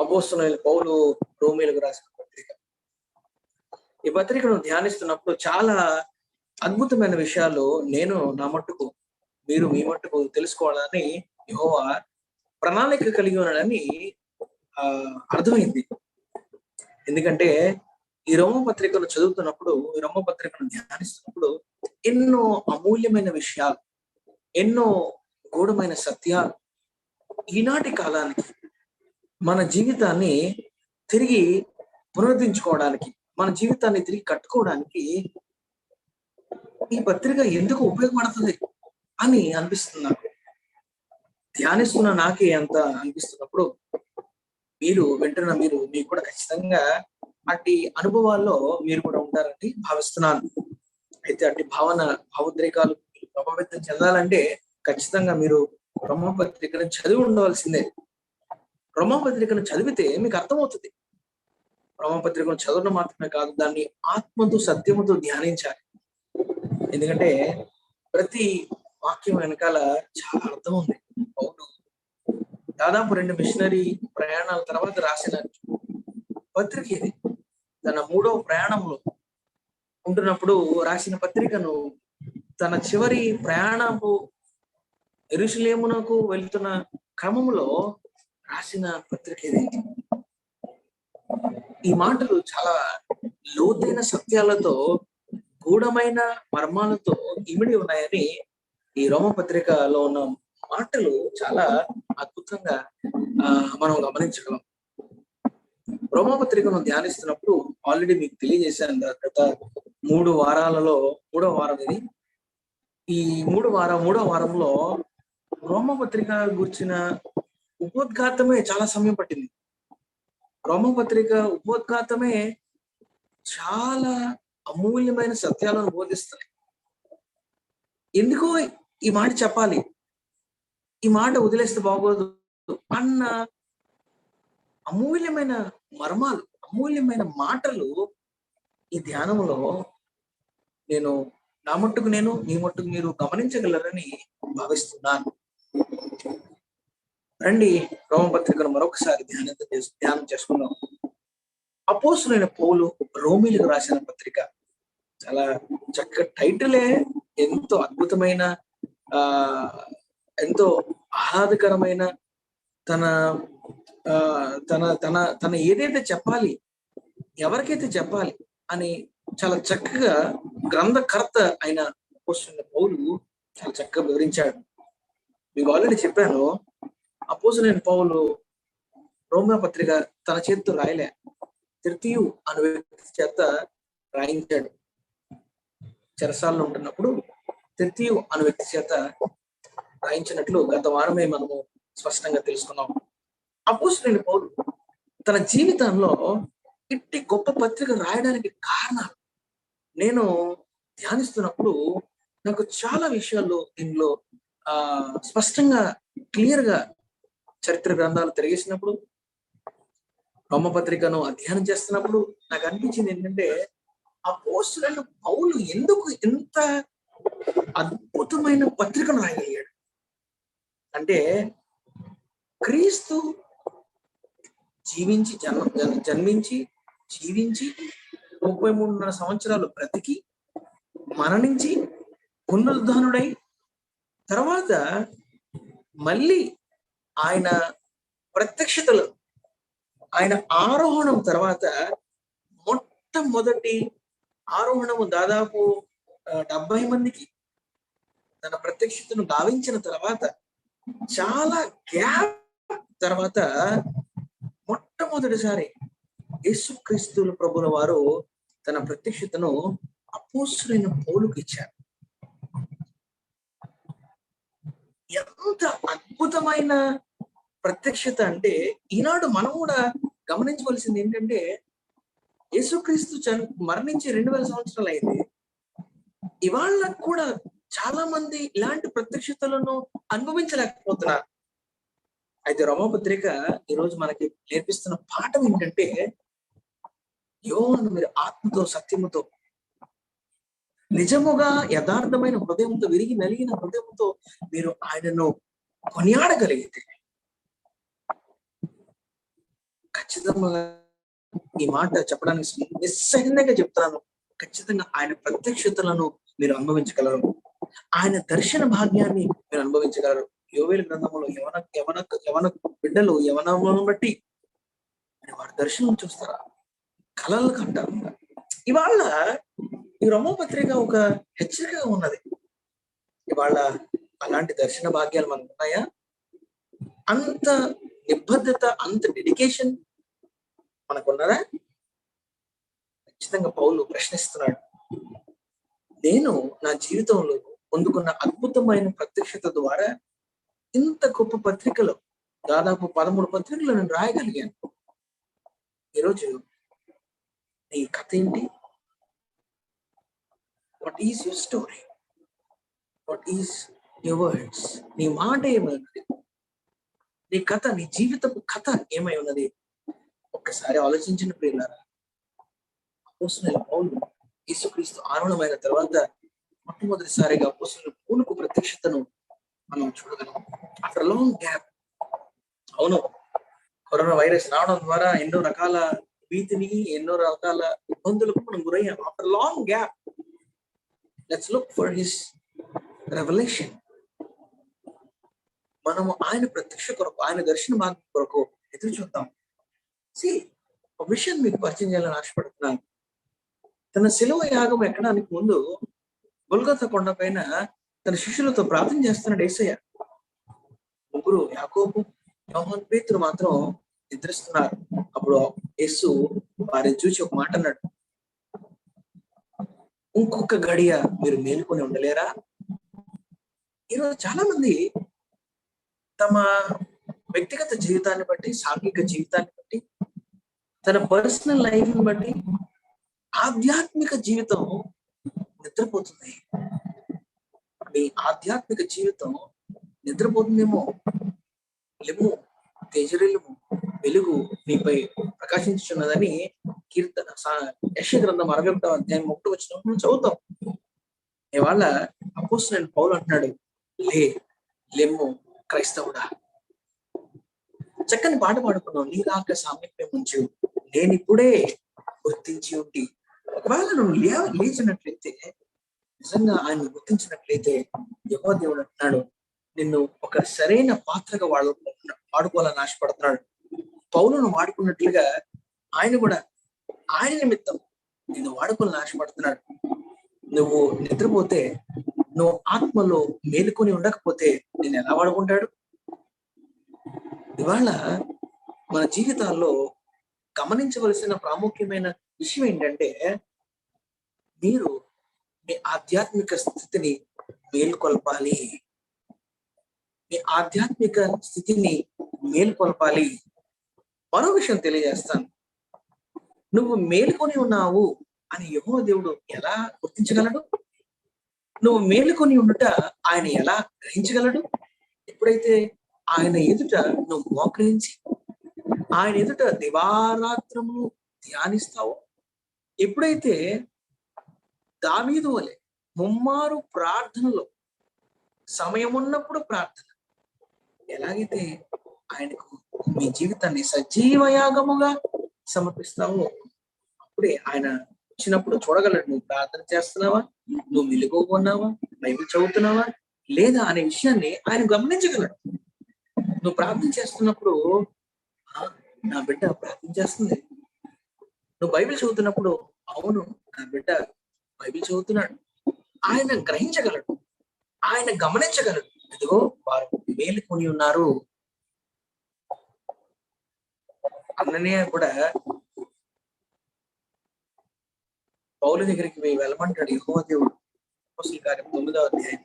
అపోస్తలుడైన పౌలు రోమీయులకు రాసిన పత్రిక. ఈ పత్రికను ధ్యానిస్తున్నప్పుడు చాలా అద్భుతమైన విషయాలు నేను నా మట్టుకు, మీరు మీ మట్టుకు తెలుసుకోవాలని యెహోవా ప్రణాళిక కలిగి ఉన్నాడని అర్థమైంది. ఎందుకంటే ఈ రోమ పత్రికను చదువుతున్నప్పుడు, ఈ రోమ పత్రికను ధ్యానిస్తున్నప్పుడు ఎన్నో అమూల్యమైన విషయాలు, ఎన్నో గూఢమైన సత్యాలు ఈనాటి కాలానికి, మన జీవితాన్ని తిరిగి పునరుద్ధరించుకోవడానికి, మన జీవితాన్ని తిరిగి కట్టుకోవడానికి ఈ పత్రిక ఎందుకు ఉపయోగపడుతుంది అని అనిపిస్తుంది నాకు. ధ్యానిస్తున్న నాకే అంత అనిపిస్తున్నప్పుడు మీరు వింటున్న మీకు కూడా ఖచ్చితంగా అట్టి అనుభవాల్లో మీరు కూడా ఉంటారని భావిస్తున్నాను. అయితే అట్టి భావోద్రేకాలు ప్రభావితం చెందాలంటే ఖచ్చితంగా మీరు రోమపత్రికను చదివి ఉండవలసిందే. రోమపత్రికను చదివితే మీకు అర్థమవుతుంది. రోమపత్రికను చదవడం మాత్రమే కాదు, దాన్ని ఆత్మతో సత్యముతో ధ్యానించాలి. ఎందుకంటే ప్రతి వాక్యం వెనకాల చాలా అర్థం ఉంది. పౌలు దాదాపు 2 మిషనరీ ప్రయాణాల తర్వాత రాసిన పత్రిక ఇది. తన 3వ ప్రయాణంలో ఉంటున్నప్పుడు రాసిన పత్రికను, తన చివరి ప్రయాణపు యెరూషలేమునకు వెళ్తున్న క్రమంలో రాసిన పత్రిక ఇది. ఈ మాటలు చాలా లోతైన సత్యాలతో, గూఢమైన మర్మాలతో ఇమిడి ఉన్నాయని ఈ రోమ పత్రికలో ఉన్న మాటలు చాలా అద్భుతంగా మనం గమనించగలం. రోమపత్రికను ధ్యానిస్తున్నప్పుడు ఆల్రెడీ మీకు తెలియజేశాను గత 3 వారాలలో 3వ వారం ఇది. ఈ 3వ వారంలో రోమపత్రిక గురించిన ఉపోద్ఘాతమే చాలా సమయం పట్టింది. రోమపత్రిక ఉపోద్ఘాతమే చాలా అమూల్యమైన సత్యాలను బోధిస్తాయి. ఎందుకో ఈ మాట చెప్పాలి, ఈ మాట వదిలేస్తే బాగోదు అన్న అమూల్యమైన మర్మాలు, అమూల్యమైన మాటలు ఈ ధ్యానంలో నా మట్టుకు నేను, మీ మట్టుకు మీరు గమనించగలరని భావిస్తున్నాను. రండి రోమపత్రికను మరొకసారి ధ్యానం చేసుకుందాం. అపోస్తలుడైన పౌలు రోమీయులకు రాసిన పత్రిక. చాలా చక్కటి టైటిలే ఎంతో అద్భుతమైన, ఎంతో ఆహ్లాదకరమైన, తన తన తన తన ఏదైతే చెప్పాలి, ఎవరికైతే చెప్పాలి అని చాలా చక్కగా గ్రంథకర్త అయిన అపోస్తలుడైన పౌలు చాలా చక్కగా వివరించాడు. మీకు ఆల్రెడీ చెప్పాను, అపోస్తలుడైన పౌలు రోమా పత్రిక తన చేతితో రాయలే, తిర్తియు అనే వ్యక్తి చేత రాయించాడు. చెరసాల్లో ఉంటున్నప్పుడు తిర్తియు అనే వ్యక్తి చేత రాయించినట్లు గత వారమే మనము స్పష్టంగా తెలుసుకున్నాం. అపోస్తలుడైన పౌలు తన జీవితంలో ఇట్టి గొప్ప పత్రిక రాయడానికి కారణాలు నేను ధ్యానిస్తున్నప్పుడు నాకు చాలా విషయాల్లో దీనిలో స్పష్టంగా క్లియర్ గా చరిత్ర గ్రంథాలు తిరిగేసినప్పుడు, రోమపత్రికను అధ్యయనం చేస్తున్నప్పుడు నాకు అనిపించింది ఏంటంటే, అపోస్తలుడైన పౌలు ఎందుకు ఇంత అద్భుతమైన పత్రికను రాయగలిగాడు అంటే, క్రీస్తు జన్మించి జీవించి 33.5 సంవత్సరాలు బ్రతికి మరణించి పునరుద్ధానుడై తర్వాత మళ్ళీ ఆయన ప్రత్యక్షతలు, ఆయన ఆరోహణం తర్వాత మొట్టమొదటి ఆరోహణము దాదాపు 70 మందికి తన ప్రత్యక్షతను గావించిన తర్వాత చాలా గ్యాప్ తర్వాత మొట్టమొదటిసారి యేసుక్రీస్తుల ప్రభుల వారు తన ప్రత్యక్షతను అపోస్తలుడైన పౌలుకు ఇచ్చారు. ఎంత అద్భుతమైన ప్రత్యక్షత అంటే, ఈనాడు మనం కూడా గమనించవలసింది ఏంటంటే, యేసుక్రీస్తు మరణించి 2000 సంవత్సరాలు అయింది. ఇవాళ కూడా చాలా మంది ఇలాంటి ప్రత్యక్షతలను అనుభవించలేకపోతున్నారు. అయితే రోమపత్రిక ఈరోజు మనకి నేర్పిస్తున్న పాఠం ఏంటంటే, యోహాను మీరు ఆత్మతో సత్యముతో నిజముగా యథార్థమైన హృదయంతో, విరిగి నలిగిన హృదయంతో మీరు ఆయనను కొనియాడగలిగితే, ఖచ్చితంగా ఈ మాట చెప్పడానికి నిస్సందేహంగా చెప్తాను. ఖచ్చితంగా ఆయన ప్రత్యక్షతలను మీరు అనుభవించగలరు. ఆయన దర్శన భాగ్యాన్ని మీరు అనుభవించగలరు. యోవేలు గ్రంథంలో యవన బిడ్డలు యవనములను బట్టి వారి దర్శనం చూస్తారా, కలలు కంటారు. ఇవాళ ఈ రోమపత్రిక ఒక హెచ్చరికగా ఉన్నది. ఇవాళ అలాంటి దర్శన భాగ్యాలు మనకు ఉన్నాయా? అంత నిబద్ధత, అంత డెడికేషన్ మనకున్నారా? ఖచ్చితంగా పౌలు ప్రశ్నిస్తున్నాడు. నేను నా జీవితంలో పొందుకున్న అద్భుతమైన ప్రత్యక్షత ద్వారా ఇంత గొప్ప పత్రికలో దాదాపు 13 పత్రికలు నేను రాయగలిగాను. ఈరోజు నీ కథ ఏంటి? What is your story? What is your words? నీ మాట ఏమై ఉన్నది? నీ కథ, నీ జీవితపు కథ ఏమై ఉన్నది? ఒక్కసారి ఆలోచించిన ప్రియులారా, అపోస్తలుడైన పౌలు యేసుక్రీస్తు ఆరుణమైన తర్వాత మొట్టమొదటిసారిగా అపోస్తలుడు పౌలుకు ప్రత్యక్షతను మనం చూడగలం. After long gap. అవును, కరోనా వైరస్ రావడం ద్వారా ఎన్నో రకాల భీతిని, ఎన్నో రకాల ఇబ్బందులకు మనం గురయ్యాం. After long gap, let's look for his revolution. మనము ఆయన ప్రత్యక్ష కొరకు, ఆయన దర్శన మార్గం కొరకు ఎదురు చూద్దాం. ఒక విషయం మీకు పరిచయం చేయాలని ఆశపడుతున్నాను. తన శిలువ యాగం ఎక్కడానికి ముందు గొల్గొతా కొండ పైన తన శిష్యులతో ప్రార్థన చేస్తున్నాడు యేసయ్య. ముగ్గురు, యాకోబు, యోహాను, పేతురు మాత్రం నిద్రిస్తున్నారు. అప్పుడు యేసు వారిని చూసి ఒక మాట అన్నాడు, ఇంకొక గడియ మీరు మేలుకొని ఉండలేరా? ఈరోజు చాలా మంది తమ వ్యక్తిగత జీవితాన్ని బట్టి, సాంఘిక జీవితాన్ని బట్టి, తన పర్సనల్ లైఫ్ ని బట్టి ఆధ్యాత్మిక జీవితం నిద్రపోతుంది. మీ ఆధ్యాత్మిక జీవితం నిద్రపోతుందేమో. లెమ్ము, తేజరిల్లుము, వెలుగు నీపై ప్రకాశించున్నదని కీర్తన యెషయా గ్రంథం 61వ అధ్యాయం 1వ వచనం మనం చదువుతాం. ఇవాళ అపోస్తలుడైన పౌలు అంటున్నాడు, లెమ్ము క్రైస్తవుడా. చక్కని పాట పాడుకున్నావు, నీ రాక సామీప్యం ఉంచు, నేనిప్పుడే గుర్తించి ఉండి. ఒకవేళ నువ్వు లేచినట్లయితే, నిజంగా ఆయన గుర్తించినట్లయితే, యెహోవా దేవుడు అంటున్నాడు, నిన్ను ఒక సరైన పాత్రగా వాడుకోవాలని ఆశపడుతున్నాడు. పౌలును వాడుకున్నట్లుగా ఆయన కూడా ఆయన నిమిత్తం నిన్ను వాడుకోవాలని ఆశపడుతున్నాడు. నువ్వు నిద్రపోతే, నువ్వు ఆత్మలో మేలుకొని ఉండకపోతే నేను ఎలా వాడుకుంటాడు? ఇవాళ మన జీవితాల్లో గమనించవలసిన ప్రాముఖ్యమైన విషయం ఏంటంటే, మీరు మీ ఆధ్యాత్మిక స్థితిని మేల్కొల్పాలి. మీ ఆధ్యాత్మిక స్థితిని మేల్కొల్పాలి. మరో విషయం తెలియజేస్తాను. నువ్వు మేలుకొని ఉన్నావు అని యెహోవా దేవుడు ఎలా గుర్తించగలడు? నువ్వు మేలుకొని ఉండుట ఆయన ఎలా గ్రహించగలడు? ఎప్పుడైతే ఆయన ఎదుట నువ్వు మోకరించి ఆయన ఎదుట దివారాత్రము ధ్యానిస్తావో, ఎప్పుడైతే దావీదు వలె ముమ్మారు ప్రార్థనలో సమయం ఉన్నప్పుడు ప్రార్థన, ఎలాగైతే ఆయనకు మీ జీవితాన్ని సజీవ యాగముగా సమర్పిస్తావో, అప్పుడే ఆయన వచ్చినప్పుడు చూడగలడు. నువ్వు ప్రార్థన చేస్తున్నావా, నువ్వు మెలుగుకున్నావా, బైబిల్ చదువుతున్నావా లేదా అనే విషయాన్ని ఆయన గమనించగలడు. నువ్వు ప్రార్థన చేస్తున్నప్పుడు నా బిడ్డ ప్రార్థన చేస్తుంది, నువ్వు బైబిల్ చదువుతున్నప్పుడు అవును నా బిడ్డ బైబిల్ చదువుతున్నాడు, ఆయన గ్రహించగలడు, ఆయన గమనించగలడు. ఇదిగో వారు మేలుకొని ఉన్నారు. అన్ననే కూడా పౌలు దగ్గరికి వెళ్ళమంటాడు యెహోవా దేవుడు. అపోస్తలుల కార్యం 9వ అధ్యాయం.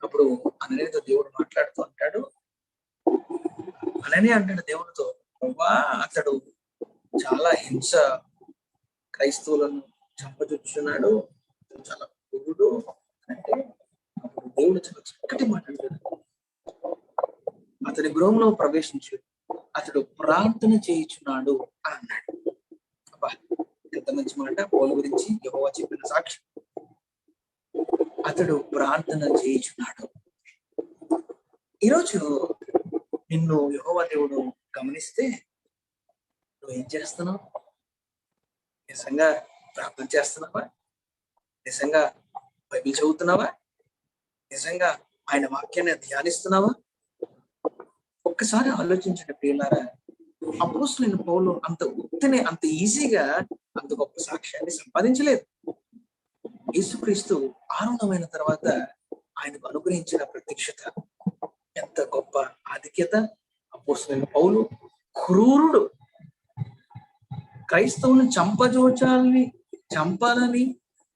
అప్పుడు అననీయతో దేవుడు మాట్లాడుతూ అంటాడు, అననీయ అంటాడు దేవుడితో, ప్రభా అతడు చాలా హింస, క్రైస్తవులను చంపజొచ్చున్నాడు, చాలా పొగుడు అంటే, అప్పుడు దేవుడు చాలా చక్కటి మాట అంటాడు, అతడి గృహంలో ప్రవేశించు, అతడు ప్రార్థన చేయుచున్నాడు అని అన్నాడు. అబ్బా, ఎంత మంచి మాట! పౌలు గురించి యెహోవా చెప్పిన సాక్షి. అతడు ప్రార్థన చేయుచున్నాడు. ఈరోజు నిన్ను యెహోవా దేవుడు గమనిస్తే నువ్వేం చేస్తున్నావు? నిజంగా ప్రార్థన చేస్తున్నావా? నిజంగా బైబిల్ చదువుతున్నావా? నిజంగా ఆయన వాక్యాన్ని ధ్యానిస్తున్నావా? ఒక్కసారి ఆలోచించండి ప్రియులారా. అపోస్తలుడైన పౌలు అంత ఉత్తనే అంత ఈజీగా అంత గొప్ప సాక్ష్యాన్ని సంపాదించలేదు. యేసుక్రీస్తు ఆరుణమైన తర్వాత ఆయనకు అనుగ్రహించిన ప్రత్యక్షత ఎంత గొప్ప ఆధిక్యత. అపోస్తలుడైన పౌలు క్రూరుడు, క్రైస్తవులను చంపాలని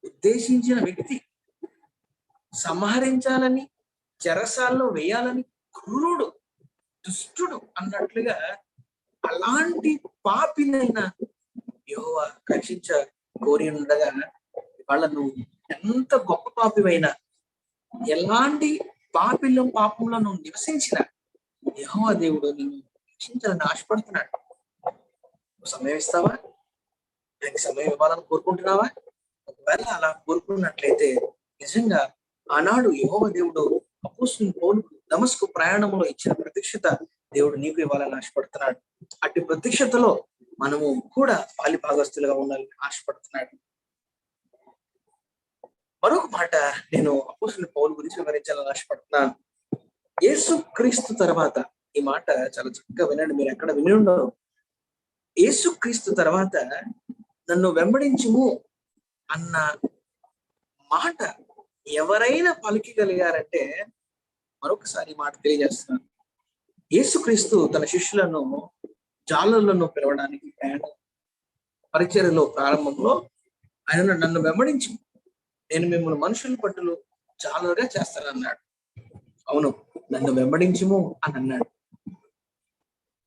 ఉద్దేశించిన వ్యక్తి, సంహరించాలని, చెరసాల్లో వేయాలని క్రూరుడు, దుష్టుడు అన్నట్లుగా అలాంటి పాపినైనా యెహోవా రక్షించ కోరి ఉండగా, వాళ్ళ నువ్వు ఎంత గొప్ప పాపివైనా, ఎలాంటి పాపంలో నువ్వు నివసించిన యెహోవా దేవుడు నిన్ను రక్షించాలని ఆశపడుతున్నాడు. సమయం ఇస్తావా? ఆయనకి సమయం ఇవ్వాలని కోరుకుంటున్నావా? ఒకవేళ అలా కోరుకున్నట్లయితే నిజంగా ఆనాడు యెహోవా దేవుడు అపోస్తలుడైన పౌలుకు దమస్కు ప్రయాణంలో ఇచ్చిన ప్రత్యక్షత దేవుడు నీకు ఇవ్వాలని ఆశపడుతున్నాడు. అట్టి ప్రత్యక్షతలో మనము కూడా పాలి భాగస్తులుగా ఉండాలని ఆశపడుతున్నాడు. మరొక మాట నేను అపోస్తలుడైన పౌలు గురించి వివరించాలని ఆశపడుతున్నాను. యేసు క్రీస్తు తర్వాత, ఈ మాట చాలా చక్కగా వినండి, మీరు ఎక్కడ విని ఉండరు. యేసు క్రీస్తు తర్వాత నన్ను వెంబడించుము అన్న మాట ఎవరైనా పలికిగలిగారంటే, మరొకసారి మాట తెలియజేస్తున్నాను. యేసుక్రీస్తు తన శిష్యులను జాలర్లను పిలవడానికి ప్రయాణం పరిచర్యలో ప్రారంభంలో ఆయన నన్ను వెంబడించు, నేను మిమ్మల్ని మనుషుల పట్టులు జాలరుగా చేస్తానన్నాడు. అవును, నన్ను వెంబడించుము అని అన్నాడు.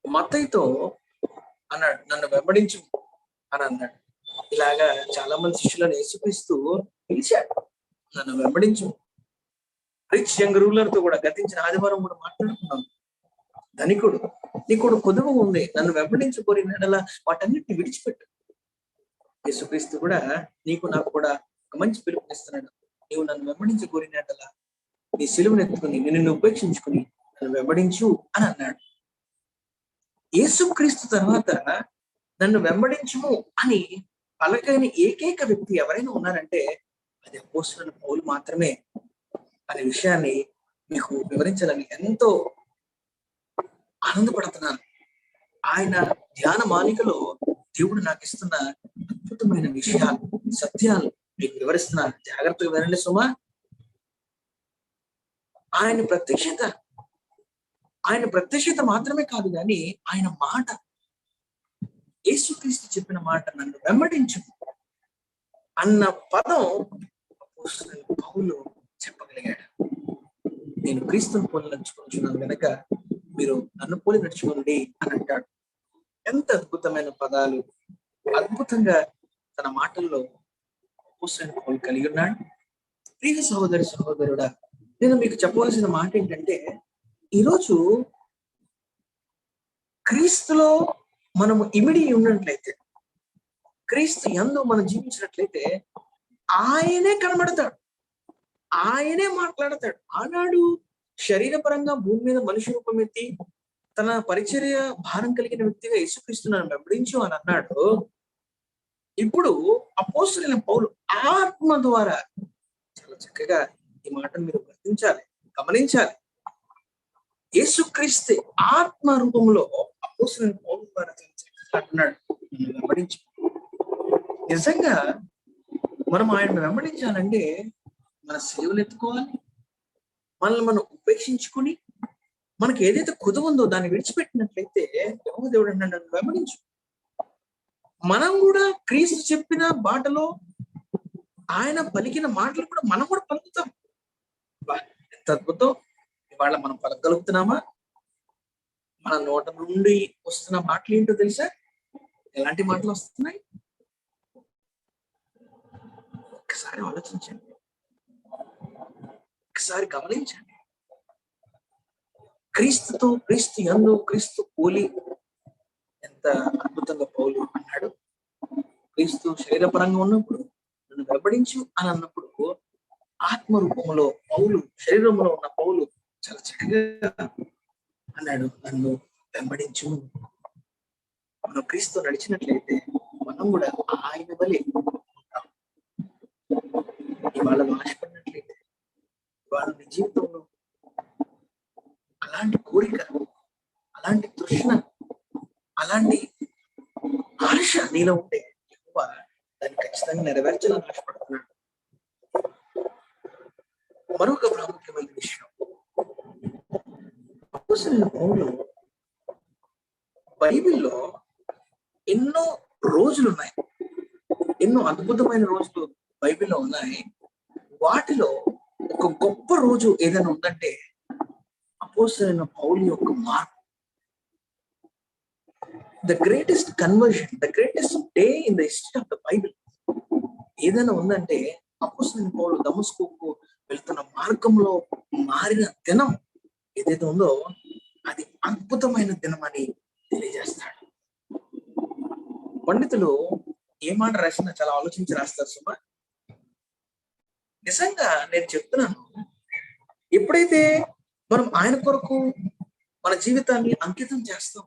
మత్తయితో అన్నాడు, నన్ను వెంబడించు అని అన్నాడు. ఇలాగా చాలా మంది శిష్యులను యేసుక్రీస్తు పిలిచాడు, నన్ను వెంబడించు. రిచ్ యంగ్ రూలర్ తో కూడా గతించిన ఆదివారం కూడా మాట్లాడుకున్నాను. ధనికుడు, నీకుడు కొదువు ఉంది, నన్ను వెంబడించుకోరి నెడల వాటన్నిటిని విడిచిపెట్టు. యేసుక్రీస్తు కూడా నీకు నాకు కూడా ఒక మంచి పిలుపునిస్తున్నాడు. నీవు నన్ను వెంబడించుకోరి నెడల నీ సిలువను ఎత్తుకుని నిన్ను ఉపేక్షించుకుని నన్ను వెంబడించు అని అన్నాడు. యేసుక్రీస్తు తర్వాత నన్ను వెంబడించుము అని పలకైన ఏకైక వ్యక్తి ఎవరైనా ఉన్నారంటే అది అపోస్తలుడైన పౌలు మాత్రమే అనే విషయాన్ని మీకు వివరించాలని ఎంతో ఆనందపడుతున్నాను. ఆయన ధ్యాన మాలికలో దేవుడు నాకు ఇస్తున్న అద్భుతమైన విషయాలు, సత్యాలు మీకు వివరిస్తున్నాను. జాగ్రత్తగా వినండి సుమా. ఆయన ప్రత్యక్షత మాత్రమే కాదు కానీ ఆయన మాట, యేసుక్రీస్తు చెప్పిన మాట, నన్ను వెంబడించు అన్న పదం అపోస్తలుడైన పౌలు చెప్పగలిగాడు. నేను క్రీస్తుని పోలి నడుచుకుంటున్నాను గనక మీరు నన్ను పోలి నడుచుకోండి అని అంటాడు. ఎంత అద్భుతమైన పదాలు, అద్భుతంగా తన మాటల్లో అపోస్తలుడైన పౌలు కలిగి ఉన్నాడు. ప్రియ సహోదరుడా, నేను మీకు చెప్పవలసిన మాట ఏంటంటే, ఈరోజు క్రీస్తులో మనము ఇమిడి ఉన్నట్లయితే, క్రీస్తు యందు మనం జీవించినట్లయితే ఆయనే కనబడతాడు, ఆయనే మాట్లాడతాడు. ఆనాడు శరీరపరంగా భూమి మీద మనిషి రూపం ఎత్తి తన పరిచర్య భారం కలిగిన వ్యక్తిగా యేసుక్రీస్తు నన్ను వెంబడించు అని అన్నాడు. ఇప్పుడు అపోస్తలుడైన పౌలు ఆత్మ ద్వారా, చాలా చక్కగా ఈ మాటను మీరు గుర్తించాలి, గమనించాలి. యేసుక్రీస్తు ఆత్మ రూపంలో అపోస్తలుడైన పౌలు ద్వారా అంటున్నాడు, నన్ను వెంబడించు. నిజంగా మనం ఆయనను వెంబడించాలంటే మన సిలువలు ఎత్తుకోవాలి, మనల్ని మనం ఉపేక్షించుకుని మనకి ఏదైతే కుదువ ఉందో దాన్ని విడిచిపెట్టినట్లయితే యెహోవా దేవుడు అన్నాడు, నన్ను వెంబడించు. మనం కూడా క్రీస్తు చెప్పిన బాటలో ఆయన పలికిన మాటలు కూడా మనం కూడా పలుకుతాం. ఎంత అద్భుతం! ఇవాళ మనం పలకగలుగుతున్నామా? మన నోట నుండి వస్తున్న మాటలు ఏంటో తెలుసా? ఎలాంటి మాటలు వస్తున్నాయి? ఒక్కసారి ఆలోచించండి, ఒకసారి గమనించండి. క్రీస్తు యందు క్రీస్తు పోలి ఎంత అద్భుతంగా పౌలు అన్నాడు. క్రీస్తు శరీరపరంగా ఉన్నప్పుడు నన్ను వెంబడించు అని అన్నప్పుడు, ఆత్మ రూపంలో పౌలు, శరీరంలో ఉన్న పౌలు చాలా చక్కగా అన్నాడు, నన్ను వెంబడించు. మనం క్రీస్తు నడిచినట్లయితే మనం కూడా ఆయన వలె ఉంటాం. ఇవాళ ఆశపడినట్లయితే ఇవాళ నీ జీవితంలో అలాంటి కోరిక, అలాంటి తృష్ణ, అలాంటి ఆశ నీలో ఉంటే యెహోవా దాన్ని ఖచ్చితంగా నెరవేర్చాలని ఆశపడుతున్నాడు. మరొక ప్రాముఖ్యమైన విషయం, అపోస్తలుడైన పౌలు బైబిల్లో ఎన్నో రోజులు ఉన్నాయి, ఎన్నో అద్భుతమైన రోజులు బైబిల్లో ఉన్నాయి. వాటిలో ఒక గొప్ప రోజు ఏదైనా ఉందంటే అపోస్తలుడైన పౌలు యొక్క మార్పు. The greatest conversion, the greatest day in the history of the Bible ఏదైనా ఉందంటే అపోస్తలుడైన పౌలు దమస్కుకు వెళ్తున్న మార్గంలో మారిన దినం ఏదైతే ఉందో అది అద్భుతమైన దినం అని తెలియజేస్తాడు. పండితులు ఏ మాట రాసినా చాలా ఆలోచించి రాస్తారు సుమా. నిజంగా నేను చెప్తున్నాను, ఎప్పుడైతే మనం ఆయన కొరకు మన జీవితాన్ని అంకితం చేస్తాం,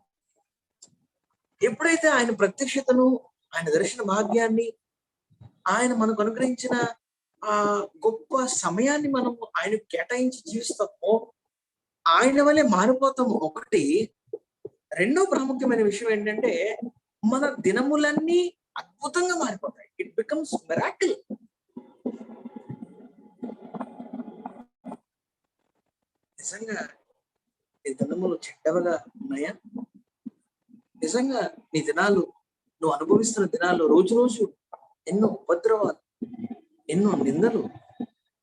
ఎప్పుడైతే ఆయన ప్రత్యక్షతను, ఆయన దర్శన భాగ్యాన్ని, ఆయన మనకు అనుగ్రహించిన ఆ గొప్ప సమయాన్ని మనము ఆయన కేటాయించి జీవిస్తామో ఆయన వల్లే మారిపోతాము. ఒకటి. రెండో ప్రాముఖ్యమైన విషయం ఏంటంటే మన దినములన్నీ అద్భుతంగా మారిపోతాయి. It becomes miracle. నిజంగా నీ దినములు చెడ్డవగా ఉన్నాయా? నిజంగా నీ దినాలు, నువ్వు అనుభవిస్తున్న దినాలు రోజు రోజు ఎన్నో ఉపద్రవాలు, ఎన్నో నిందలు,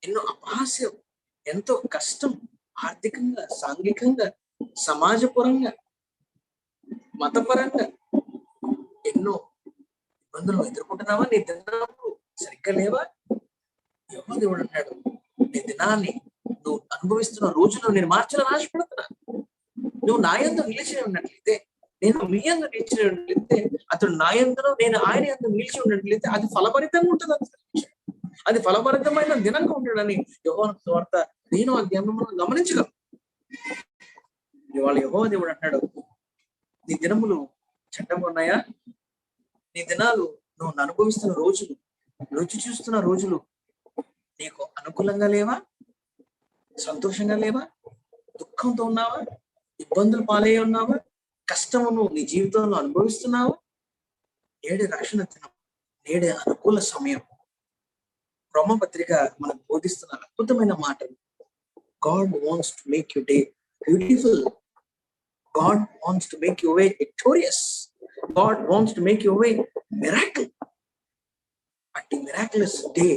ఎన్నో అపహాస్యం, ఎంతో కష్టం, ఆర్థికంగా, సాంఘికంగా, సమాజపరంగా, మతపరంగా ఎన్నో ఇబ్బందులు ఎదుర్కొంటున్నావా? నీ దినాలు సరిగ్గా లేవా? యెహోవా దేవుడు అన్నాడు, నీ దినాన్ని, నువ్వు అనుభవిస్తున్న రోజుల్లో నేను మార్చాలని ఆశపడుతున్నా. నువ్వు నా యందు నిలిచి ఉన్నట్లయితే, నేను మీ యందు నిలిచి ఉన్నట్లయితే, అతడు నా యందును నేను ఆయన యందు నిలిచి ఉన్నట్లయితే అది ఫలభరితంగా ఉంటుంది. అది ఫలభరితమైన దినంగా ఉంటాడని యెహోవా సువార్త 5వ అధ్యాయంలో మనం గమనించగలం. ఇవాళ యెహోవా దేవుడు అంటాడు, నీ దినములు చెడ్డగా ఉన్నాయా? నీ దినాలు, నువ్వు అనుభవిస్తున్న రోజులు, రుచి చూస్తున్న రోజులు నీకు అనుకూలంగా లేవా? సంతోషంగా లేవా? దుఃఖంతో ఉన్నావా? ఇబ్బందులు పాలై ఉన్నావా? కష్టమును నీ జీవితంలో అనుభవిస్తున్నావా? నేడే రక్షణ దినం, నేడే అనుకూల సమయం. రోమపత్రిక మనకు బోధిస్తున్న అద్భుతమైన మాటలు. God wants to make you day beautiful. God wants to make you way victorious. God wants to make you way miracle. అట్టి మిరాక్యులస్ డే,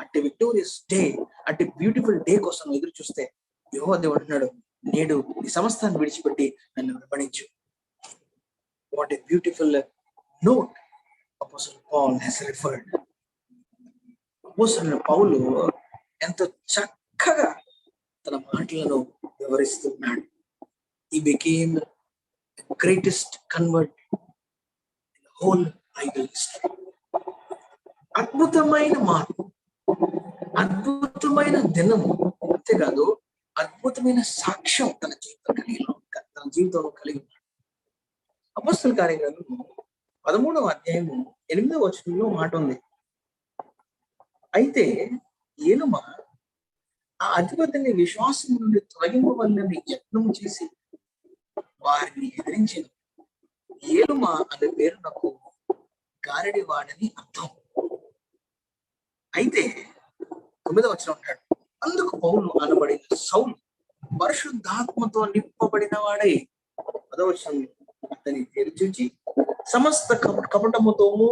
అట్టి విక్టోరియస్ డే, అట్టి బ్యూటిఫుల్ డే కోసం ఎదురు చూస్తే యెహోవా దేవుడు అంటున్నాడు, నేడు ఈ సమస్తాన్ని విడిచిపెట్టి నన్ను వెంబడించు. What a beautiful note apostle Paul has referred. అపోస్తలుడైన పౌలు ఎంతో చక్కగా తన మాటలను వివరిస్తున్నాడు. He became the greatest convert in the whole Bible history. అద్భుతమైన మార్పు, అద్భుతమైన దినము, అంతేకాదు అద్భుతమైన సాక్ష్యం తన జీవితంలో కలిగి ఉన్నాడు. అపోస్తలుల కార్యగ్రంథం 13వ అధ్యాయము 8వ వచనంలో మాట ఉంది. అయితే ఏలుమ ఆ అధిపతిని విశ్వాసం నుండి తొలగింపవల్లని యత్నం చేసి వారిని ఎదిరించింది. ఏలుమ అనే పేరు నాకు గారడి వాడని అర్థం. అయితే 9వ వచనం అంటాడు, అందుకు పౌలు అనబడిన సౌలు పరిశుద్ధాత్మతో నింపబడిన వాడే. 10వ వచనం అతని పేరు చూచి సమస్త కపటముతోను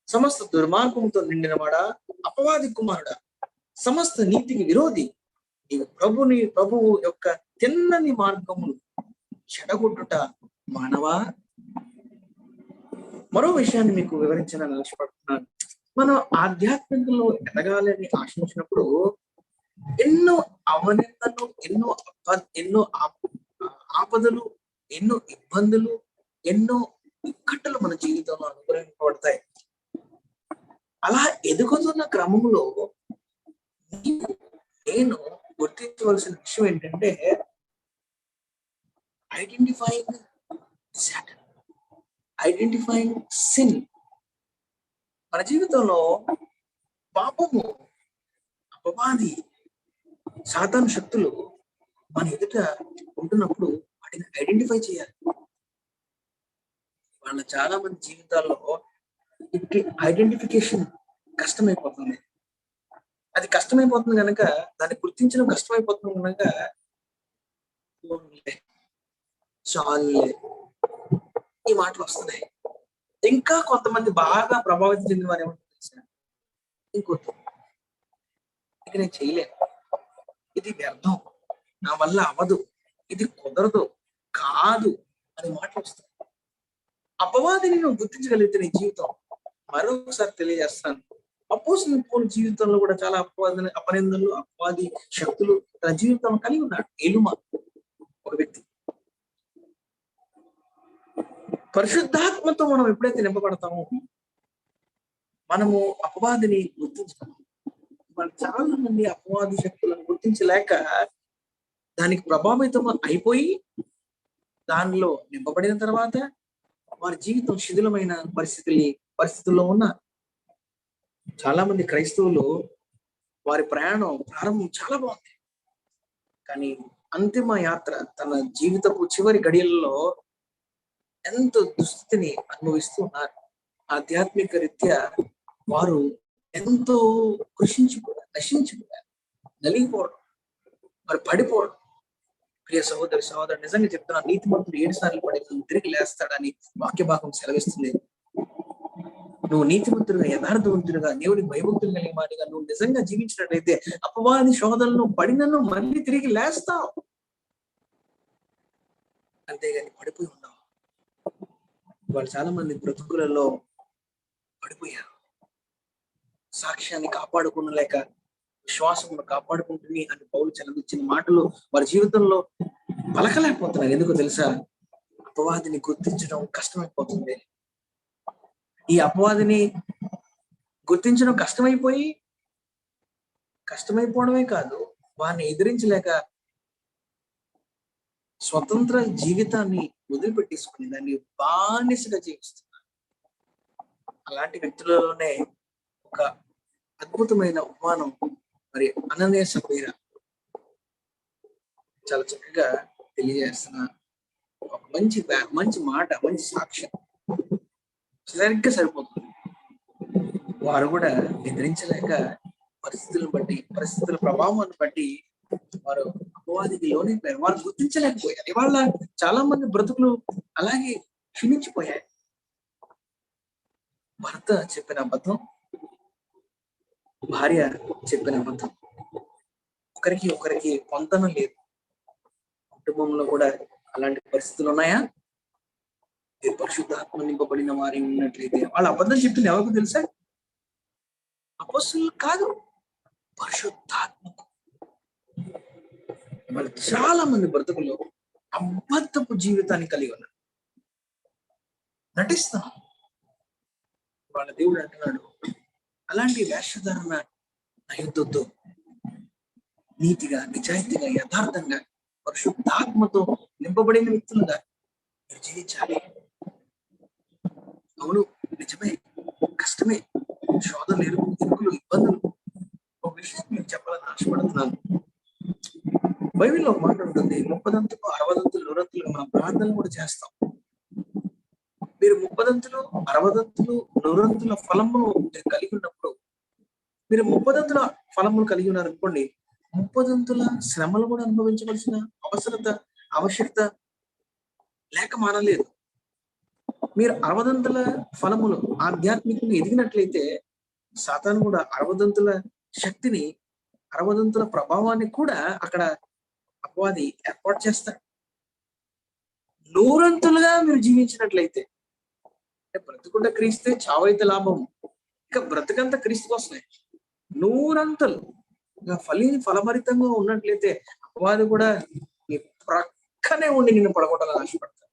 సమస్త దుర్మార్గముతో నిండినవాడా, అపవాది కుమారుడా, సమస్త నీతికి విరోధి, నీవు ప్రభువు యొక్క తిన్నని మార్గమును చెడగొట్టుట మానవా. మరో విషయాన్ని మీకు వివరించాలని ఆశపడుతున్నాను. మనం ఆధ్యాత్మికంలో ఎదగాలని ఆశించినప్పుడు ఎన్నో అవనిందలు, ఎన్నో ఆపదలు, ఎన్నో ఇబ్బందులు, ఎన్నో ఇక్కట్లు మన జీవితంలో అనుగ్రహింపబడతాయి. అలా ఎదుగుతున్న క్రమంలో నేను గుర్తించవలసిన విషయం ఏంటంటే ఐడెంటిఫైయింగ్ సాటన్, ఐడెంటిఫైయింగ్ సిన్. మన జీవితంలో పాపము, అపవాది, సాతాను శక్తులు మన ఎదుట ఉంటున్నప్పుడు వాటిని ఐడెంటిఫై చేయాలి. వాళ్ళ చాలా మంది జీవితాల్లో ఐడెంటిఫికేషన్ కష్టమైపోతుంది. అది కష్టమైపోతుంది కనుక, దాన్ని గుర్తించడం కష్టమైపోతుంది కనుక చాలులే ఈ మాటలు వస్తున్నాయి. ఇంకా కొంతమంది బాగా ప్రభావితం చెందిన వారు ఏమంటారు తెలుసా? ఇంకొద్దు, ఇక నేను చేయలేను, ఇది వ్యర్థం, నా వల్ల అవ్వదు, ఇది కుదరదు, కాదు అనే మాటలు వస్తాయి. అపవాదిని నువ్వు గుర్తించగలిగితే నీ జీవితం, మరొకసారి తెలియజేస్తాను, అపోస్తలుల పౌలు జీవితంలో కూడా చాలా అపనిందలు, అపవాది శక్తులు తన జీవితం కలిగి ఉన్నాడు. ఎలుమ ఒక వ్యక్తి. పరిశుద్ధాత్మతో మనం ఎప్పుడైతే నింపబడతామో మనము అపవాదిని గుర్తించగలం. మన చాలా మంది అపవాది శక్తులను గుర్తించలేక దానికి ప్రభావితం అయిపోయి దానిలో నింపబడిన తర్వాత వారి జీవితం శిథిలమైన పరిస్థితుల్లో ఉన్న చాలా మంది క్రైస్తవులు వారి ప్రయాణం ప్రారంభం చాలా బాగుంది, కానీ అంతిమ యాత్ర తన జీవితపు చివరి గడియల్లో ఎంతో దుస్థితిని అనుభవిస్తూ ఉన్నారు. ఆధ్యాత్మిక రీత్యా వారు ఎంతో కృషించిపోయారు, నశించిపోయారు, నలిగిపోవడం, వారు పడిపోవడం. ప్రియ సహోదరు నిజంగా చెప్తున్నాను, నీతిమంతుడు 7 సార్లు పడి తిరిగి లేస్తాడని వాక్య భాగం సెలవిస్తుంది. నువ్వు నీతిమంతుడిగా, యథార్థవంతుడిగా, దేవుడికి భయభక్తులు కలిగిన వాడిగా నువ్వు నిజంగా జీవించినట్లయితే అపవాది శోధనలు పడినను మళ్ళీ తిరిగి లేస్తావు, అంతేగాని పడిపోయి ఉండవు. వాళ్ళు చాలా మంది బ్రతుకులలో పడిపోయారు. సాక్ష్యాన్ని కాపాడుకునలేక, విశ్వాసమును కాపాడుకుంటుని అని పౌలు చదివించిన మాటలు వారి జీవితంలో పలకలేకపోతున్నారు. ఎందుకు తెలుసా? అపవాదిని గుర్తించడం కష్టమైపోతుంది. ఈ అపవాదిని గుర్తించడం కష్టమైపోవడమే కాదు, వారిని ఎదిరించలేక స్వతంత్ర జీవితాన్ని వదిలిపెట్టేసుకుని దాన్ని బానిసగా జీవిస్తున్నారు. అలాంటి వ్యక్తులలోనే ఒక అద్భుతమైన ఉపమానం మరి అననీయ సఫీరా చాలా చక్కగా తెలియజేస్తున్న ఒక మంచి మాట, మంచి సాక్ష్యం సరిగ్గా సరిపోతుంది. వారు కూడా ఎదిరించలేక పరిస్థితుల ప్రభావాన్ని బట్టి వారు అపవాదికి లోనైపోయారు. వారు గుర్తించలేకపోయారు. ఇవాళ చాలా మంది బ్రతుకులు అలాగే క్షీణించిపోయాయి. భర్త చెప్పిన అబద్ధం, భార్య చెప్పిన అబద్ధం, ఒకరికి పొంతన లేదు. కుటుంబంలో కూడా అలాంటి పరిస్థితులు ఉన్నాయా? మీరు పరిశుద్ధాత్మ నింపబడిన వారి ఉన్నట్లయితే వాళ్ళు అబద్ధం చెప్పింది ఎవరికి తెలుసా? అపొస్తలులు కాదు, పరిశుద్ధాత్మకు. వాళ్ళు చాలా మంది బ్రతుకులు అబద్ధపు జీవితాన్ని కలిగి ఉన్నారు, నటిస్తాం. వాళ్ళ దేవుడు అంటున్నాడు, అలాంటి వేషధారణ నయొద్దు, నీతిగా, నిజాయితీగా, యథార్థంగా, పరిశుద్ధాత్మతో నింపబడిన వ్యక్తులుగా మీరు జీవించాలి. అవును, నిజమే, కష్టమే, శోధనలు, ఇరుకులు, ఇబ్బందులు. ఒక విషయం మీకు చెప్పాలని ఆశపడుతున్నాను. బైబిల్లో ఒక మాట ఉంటుంది, 30 దంతులు, 60 దంతులు, 100 దంతులు మనం ప్రార్థనలు కూడా చేస్తాం. మీరు 30 దంతులు, 60 దంతులు, 100 దంతుల ఫలమును కలిగి ఉన్నప్పుడు, మీరు 30 దంతుల ఫలములు కలిగి ఉన్నారనుకోండి, 30 దంతుల శ్రమలు కూడా అనుభవించవలసిన ఆవశ్యకత లేక మానలేదు. మీరు 60 దంతుల ఫలములు ఆధ్యాత్మికంగా ఎదిగినట్లయితే సాతాను కూడా 60 దంతుల శక్తిని, 60 దంతుల ప్రభావాన్ని కూడా అక్కడ అపవాది ఏర్పాటు చేస్తాడు. 100 దంతులుగా మీరు జీవించినట్లయితే, బ్రతుకుంటే క్రీస్తే, చావైతే లాభం, ఇక బ్రతుకంతా క్రీస్తు కోసమే. 100 దంతులు ఫలభరితంగా ఉన్నట్లయితే అపవాది కూడా నీ ప్రక్కనే ఉండి నిన్ను పడగొట్టాలని ఆశపడతాడు.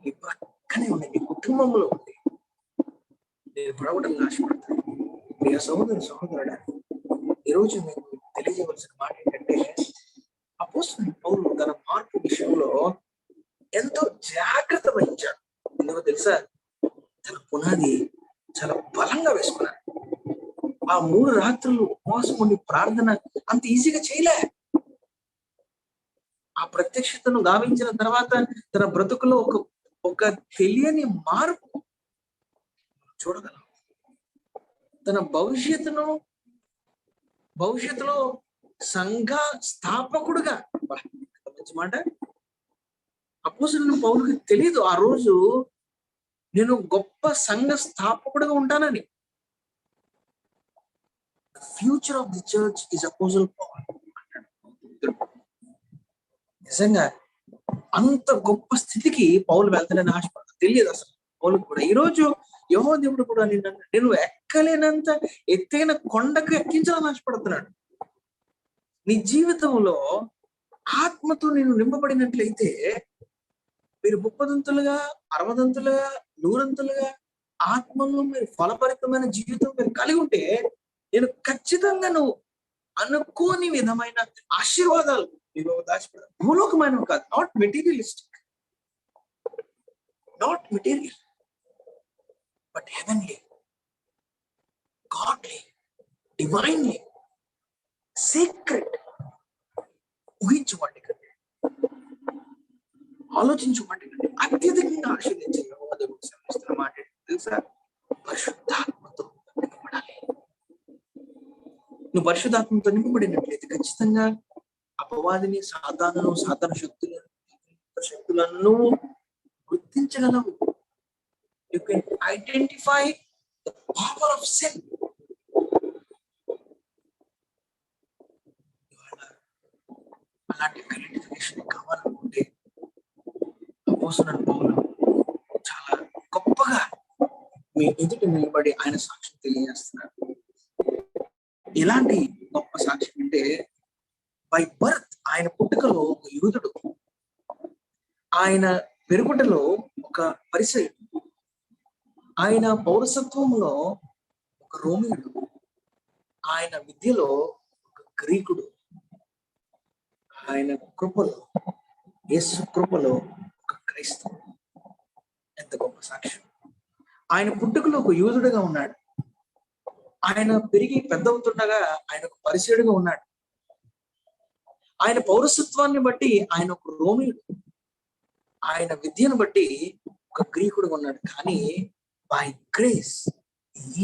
నీ ప్రక్కనే ఉండి, నీ కుటుంబంలో ఉండి నేను పడగొట్టాలని ఆశపడతాను. ప్రియ సహోదరుడా, ఈరోజు మీకు తెలియజేయవలసిన మాట ఏంటంటే, అపోస్తలుడైన పౌలు తన మార్పు విషయంలో ఎంతో జాగ్రత్త వహించాడు. ఎందుకో తెలుసా, తన పునాది చాలా బలంగా వేసుకున్నాడు. ఆ 3 రాత్రులు ఉపవాసం ఉండి ప్రార్థన అంత ఈజీగా చేయలే. ఆ ప్రత్యక్షతను గావించిన తర్వాత తన బ్రతుకులో ఒక తెలియని మార్పు చూడగలం. తన భవిష్యత్తులో సంఘ స్థాపకుడుగా, మంచి మాట, అపోస్తలుడైన పౌలుకి తెలియదు ఆ రోజు నేను గొప్ప సంఘ స్థాపకుడుగా ఉంటానని. Future of the church is apostle Paul అంటాడు. నిజంగా అంత గొప్ప స్థితికి పౌలు వెళ్తానని ఆశపడతాను. తెలియదు అసలు పౌలు కూడా. ఈ రోజు యెహోవా దేవుడు కూడా నేను ఎక్కలేనంత ఎత్తైన కొండకు ఎక్కించాలని ఆశపడుతున్నాడు. నీ జీవితంలో ఆత్మతో నేను నింపబడినట్లయితే మీరు 30దంతులుగా, 60దంతులుగా, 100దంతులుగా ఆత్మలో మీరు ఫలభరితమైన జీవితం మీరు కలిగి ఉంటే నేను ఖచ్చితంగా నువ్వు అనుకోని విధమైన ఆశీర్వాదాలు మీకు దాచిపెడతాను. భూలోకమైనవి కాదు, not materialistic, not material, but heavenly, godly, divinely, secret. ఊహించు కంటే, ఆలోచించు కంటే అత్యధికంగా ఆశీర్వదించాలి. మాట తెలుసా, పరిశుద్ధాత్మతో నింపబడాలి. నువ్వు పరిశుద్ధాత్మతో నింపబడినట్లయితే ఖచ్చితంగా అపవాదిని, సాధారణ శక్తులను గుర్తించగలవు. You can identify the power of sin. అలాంటి ఐడెంటిఫికేషన్ కావాలనుకుంటే అపోస్తలుడైన పౌలు చాలా గొప్పగా మీ ఎదుట నిలబడి ఆయన సాక్ష్యం తెలియజేస్తున్నాడు. ఎలాంటి గొప్ప సాక్ష్యం అంటే, బై బర్త్ ఆయన పుట్టుకలో ఒక యూదుడు, ఆయన పెరుగుటలో ఒక పరిసయ్యుడు, ఆయన పౌరసత్వంలో ఒక రోమియుడు, ఆయన విద్యలో ఒక గ్రీకుడు, ఆయన కృపలో, యేసు కృపలో ఒక క్రైస్తవుడు. ఎంత గొప్ప సాక్ష్యం. ఆయన పుట్టుకలో ఒక యూదుడుగా ఉన్నాడు, ఆయన పెరిగి పెద్దవుతుండగా ఆయన ఒక పరిసయుడుగా ఉన్నాడు, ఆయన పౌరసత్వాన్ని బట్టి ఆయన ఒక రోమియుడు, ఆయన విద్యను బట్టి ఒక గ్రీకుడుగా ఉన్నాడు. కానీ by grace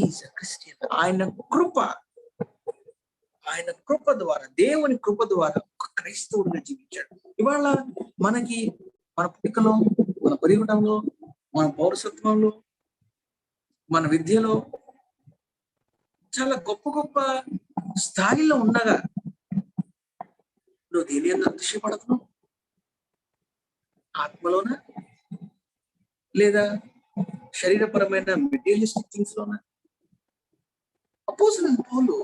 is a Christian. ఆయన కృప ద్వారా, దేవుని కృప ద్వారా ఒక క్రైస్తవుడిగా జీవించాడు. ఇవాళ మనకి మన పుట్టుకలో, మన పెరుగుటంలో, మన పౌరసత్వంలో, మన విద్యలో చాలా గొప్ప గొప్ప స్థాయిలో ఉండగా నువ్వు దేని యందు అతిశయపడుతున్నావు? ఆత్మలోనా, లేదా శరీరపరమైన మెటీరియలిస్టిక్ థింగ్స్ లోనా? అపోస్తలుడైన పౌలు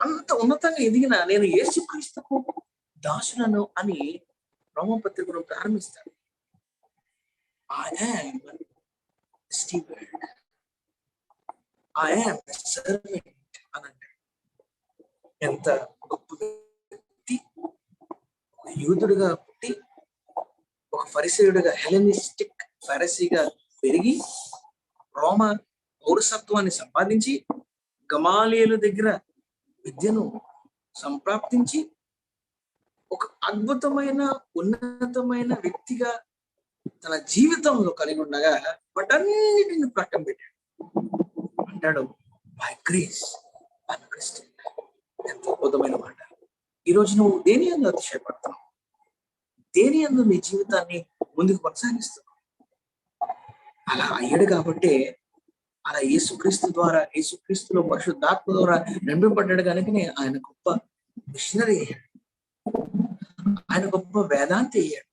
అంత ఉన్నతంగా ఎదిగిన నేను యేసుక్రీస్తుకు దాసులను అని రోమపత్రికను ప్రారంభిస్తాడు. I am steward, I am a servant అని అంటాడు. ఎంత గొప్ప వ్యక్తి! ఒక యూదుడుగా పుట్టి, ఒక ఫరిసేయుడుగా, హెలెనిస్టిక్ ఫరిసీగా పెరిగి, రోమ పౌరసత్వాన్ని సంపాదించి, గమాలియేలు దగ్గర విద్యను సంప్రాప్తించి, ఒక అద్భుతమైన ఉన్నతమైన వ్యక్తిగా తన జీవితంలో కలిగి ఉండగా వాటన్నిటిని ప్రక్కన పెట్టాడు. అంటాడు, by grace I'm a Christian. ఎంత అద్భుతమైన మాట. ఈరోజు నువ్వు దేని యందు అతిశయపడుతున్నావు? దేని యందు నీ జీవితాన్ని ముందుకు కొనసాగిస్తున్నావు? అలా అయ్యాడు కాబట్టి, అలా యేసుక్రీస్తులో పరిశుద్ధాత్మ ద్వారా నింపబడ్డాడు కనుకనే ఆయన గొప్ప మిషనరీ అయ్యాడు, ఆయన గొప్ప వేదాంతి అయ్యాడు,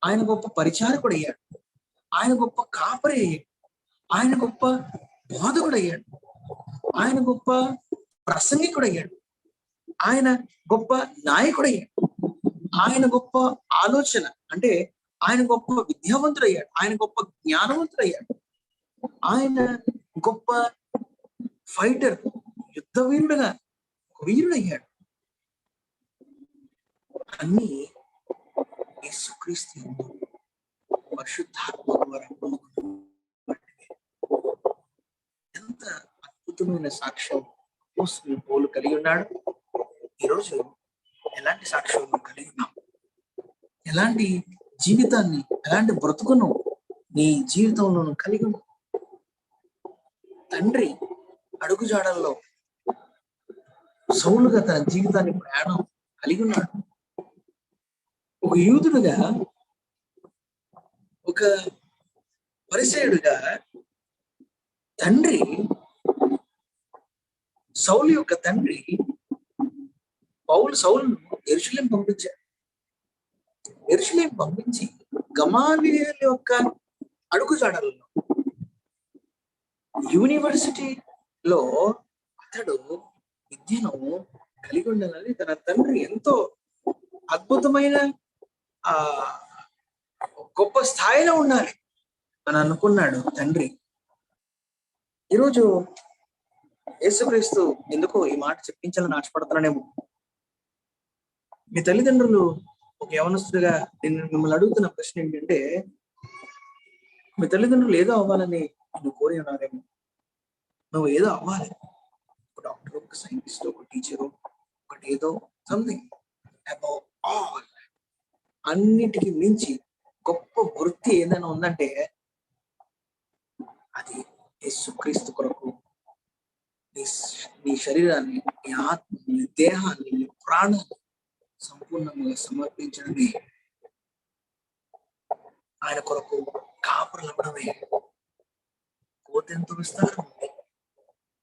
ఆయన గొప్ప పరిచారకుడు అయ్యాడు, ఆయన గొప్ప కాపరి అయ్యాడు, ఆయన గొప్ప బోధకుడు అయ్యాడు, ఆయన గొప్ప ప్రసంగికుడు అయ్యాడు, ఆయన గొప్ప నాయకుడు అయ్యాడు, ఆయన గొప్ప ఆలోచన అంటే ఆయన గొప్ప విద్యావంతుడు అయ్యాడు, ఆయన గొప్ప జ్ఞానవంతుడు అయ్యాడు, ఆయన గొప్ప ఫైటర్, యుద్ధ వీరుడుగా వీరుడు అయ్యాడు. అన్ని యేసుక్రీస్తు పరిశుద్ధాత్మ ద్వారా పొందుకున్నాం. ఎంత అద్భుతమైన సాక్ష్యం అపోస్తలుడైన పౌలు కలిగి ఉన్నాడు. ఈరోజు ఎలాంటి సాక్ష్యం నువ్వు కలిగి ఉన్నావు? ఎలాంటి జీవితాన్ని, ఎలాంటి బ్రతుకును నీ జీవితంలో నువ్వు కలిగి ఉన్నావు? తండ్రి అడుగుజాడల్లో సౌలుగా తన జీవితాన్ని ప్రయాణం కలిగి ఉన్నాడు. ఒక యూదుడుగా, ఒక పరిసయుడుగా తండ్రి, సౌలు యొక్క తండ్రి సౌలును యెరూషలేము పంపించాడు. యెరూషలేము పంపించి గమాలియేలు యొక్క అడుగుజాడల్లో యూనివర్సిటీలో అతడు విద్యను కలిగి ఉండాలని తన తండ్రి ఎంతో అద్భుతమైన ఆ గొప్ప స్థాయిలో ఉండాలి అని అనుకున్నాడు తండ్రి. ఈరోజు యేసుక్రీస్తు ఎందుకో ఈ మాట చెప్పించాలని ఆశపడుతున్నానేమో. మీ తల్లిదండ్రులు ఒక యవనస్తుడిగా నేను మిమ్మల్ని అడుగుతున్న ప్రశ్న ఏంటంటే, మీ తల్లిదండ్రులు ఏదో అవ్వాలని నువ్వు కోరి ఉన్నారేమో. నువ్వు ఏదో అవ్వాలి, ఒక డాక్టర్, ఒక సైంటిస్ట్, ఒక టీచరు, ఒకటి ఏదో సంథింగ్ అబౌవ్ ఆల్, అన్నిటికీ మించి గొప్ప వృత్తి ఏదైనా ఉందంటే అది యేసుక్రీస్తు కొరకు నీ శరీరాన్ని, నీ ఆత్మ, నీ దేహాన్ని, నీ ప్రాణాన్ని సంపూర్ణంగా సమర్పించడమే. ఆయన కొరకు కాపురలవ్వడమే. కోత ఎంతో విస్తారం ఉంది,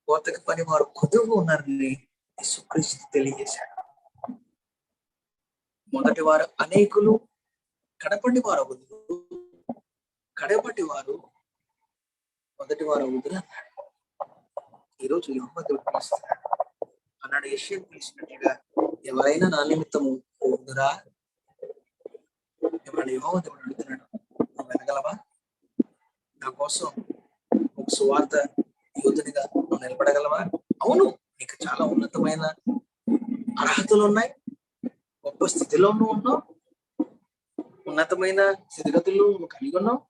కోతకి పని వారు కొద్దుగా ఉన్నారని యేసుక్రీస్తు తెలియజేశాడు. మొదటి వారు అనేకులు, కడపటి వారు అవుదురు, కడపటి వారు మొదటి వారు అవుదురు అన్నాడు. ఈరోజు యెహోవా దేవుడు పిలుస్తున్నాడు. అన్నాడు యెషయాను పిలిచినట్లుగా, ఎవరైనా నా నిమిత్తము అవుదురా? ఎవరైనా యెహోవా దేవుడు అడుగుతున్నాడు, నువ్వు వెళ్ళగలవా? నా కోసం ఒక సువార్త యోధునిగా నువ్వు నిలబడగలవా? అవును, నీకు చాలా ఉన్నతమైన అర్హతలు ఉన్నాయి, గొప్ప స్థితిలో నువ్వు ఉన్నావు, ఉన్నతమైన స్థితిగతులు నువ్వు కలిగి ఉన్నావు.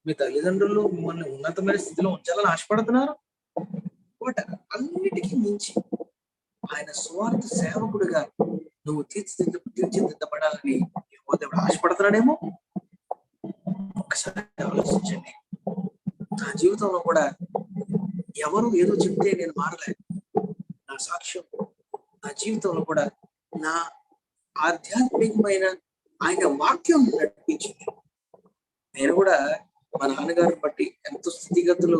మీ తల్లిదండ్రులు మిమ్మల్ని ఉన్నతమైన స్థితిలో ఉంచాలని ఆశపడుతున్నారు. బట్ అన్నిటికీ మించి ఆయన సువార్త సేవకుడిగా నువ్వు తీర్చిదిద్దబడాలని యెహోవా దేవుడు ఆశపడుతున్నాడేమో. ఒకసారి ఆలోచించండి. నా జీవితంలో కూడా ఎవరు ఏదో చెప్తే నేను మారలే. నా సాక్ష్యం నా జీవితంలో కూడా నా ఆధ్యాత్మికమైన ఆయన వాక్యం నడిపించింది. నేను కూడా మా నాన్నగారిని బట్టి ఎంతో స్థితిగతులు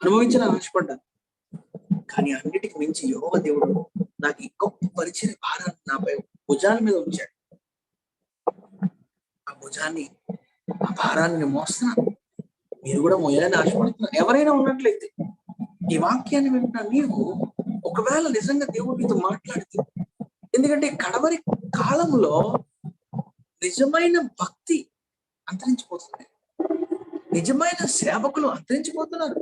అనుభవించాలని ఆశపడ్డాను. కానీ అన్నిటికి మించి యెహోవా దేవుడు నాకు ఈ గొప్ప పరిచయ భారాన్ని నాపై భుజాల మీద ఉంచాడు. ఆ భారాన్ని మోస్తున్నాను. మీరు కూడా మోయాలని ఆశపడుతున్నారు. ఎవరైనా ఉన్నట్లయితే ఈ వాక్యాన్ని వింటున్నా నీవు ఒకవేళ నిజంగా దేవుడు నీతో మాట్లాడితే, ఎందుకంటే కడవరి కాలంలో నిజమైన భక్తి అంతరించిపోతుంది, నిజమైన సేవకులు అంతరించిపోతున్నారు,